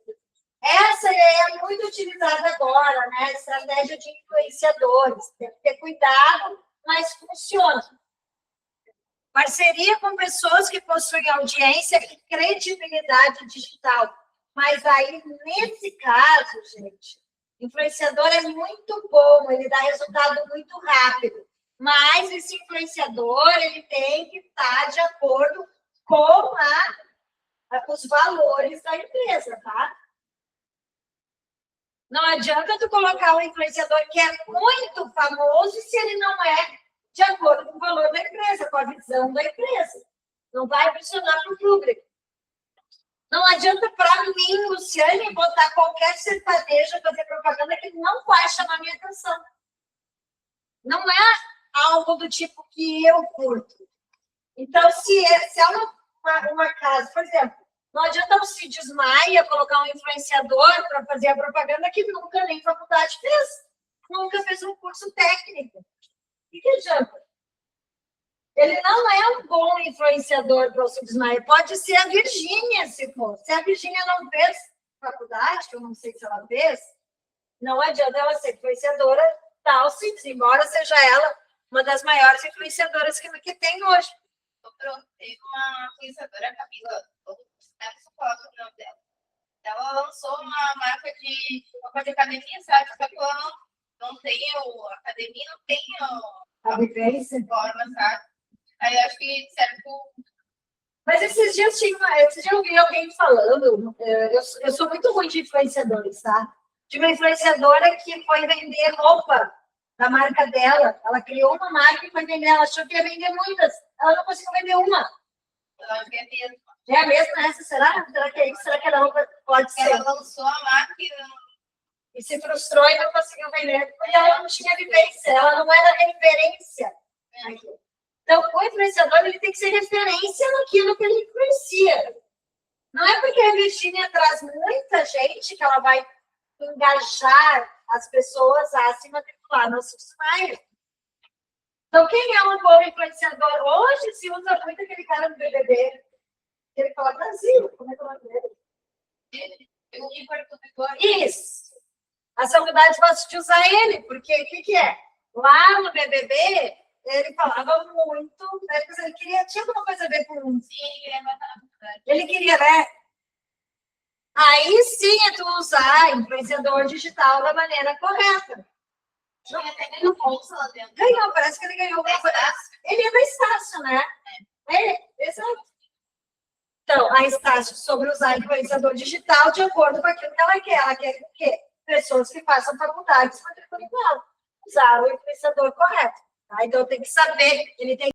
Essa é muito utilizada agora, né? Estratégia de influenciadores. Tem que ter cuidado, mas funciona. Parceria com pessoas que possuem audiência e credibilidade digital. Mas aí, nesse caso, gente, influenciador é muito bom, ele dá resultado muito rápido. Mas esse influenciador, ele tem que estar de acordo com os valores da empresa, tá? Não adianta tu colocar um influenciador que é muito famoso se ele não é de acordo com o valor da empresa, com a visão da empresa. Não vai funcionar para o público. Não adianta para mim, Luciane, botar qualquer sertanejo, fazer propaganda que não vai chamar minha atenção. Não é algo do tipo que eu curto. Então, se é uma casa, por exemplo, Não adianta o Cid Maia colocar um influenciador para fazer a propaganda que nunca nem faculdade fez. Nunca fez um curso técnico. O que adianta? Ele não é um bom influenciador para o Cid Maia. Pode ser a Virgínia, se for. Se a Virgínia não fez faculdade, que eu não sei se ela fez, não adianta ela ser influenciadora da Alcides, embora seja ela uma das maiores influenciadoras que tem hoje. Pronto, teve uma influenciadora, Camila, eu não sei falar sobre o nome dela. Ela lançou uma marca de roupa de academia, sabe? Só que ela não tem a academia, não tem A vivência. forma, sabe? Aí eu acho que disseram que Mas esses dias eu vi alguém falando, eu sou muito ruim de influenciadores, tá? De uma influenciadora que foi vender roupa da marca dela. Ela criou uma marca e foi vender, ela achou que ia vender muitas. Ela não conseguiu vender uma. eu acho que é mesmo. É a mesma essa, será? Será que é isso? Será que a roupa pode ser? Ela lançou a marca E se frustrou e não conseguiu vender. Porque ela não tinha vivência, ela não era referência. Então, o influenciador ele tem que ser referência naquilo que ele influencia. Não é porque a Virgínia traz muita gente que ela vai engajar as pessoas a se matricular no Susmaia. Então, quem é um bom influenciador? Hoje se usa muito aquele cara do BBB. Ele fala Brasil, como é que é o nome dele? Isso. A saudade gosta de usar ele, porque o que é? Lá no BBB, ele falava muito, né? Ele queria, tinha alguma coisa a ver com... Ele queria, né? Aí sim é tu usar influenciador digital da maneira correta. Não, até ganhou bolsa lá dentro. Ganhou, parece que ele ganhou. Ele é da Estácio, né? Exato. Então, a Estácio sobre usar influenciador digital de acordo com aquilo que ela quer. Ela quer o quê? Pessoas que façam faculdade se matriculem com ela. Usar o influenciador correto. Tá? Então, tem que saber, ele tem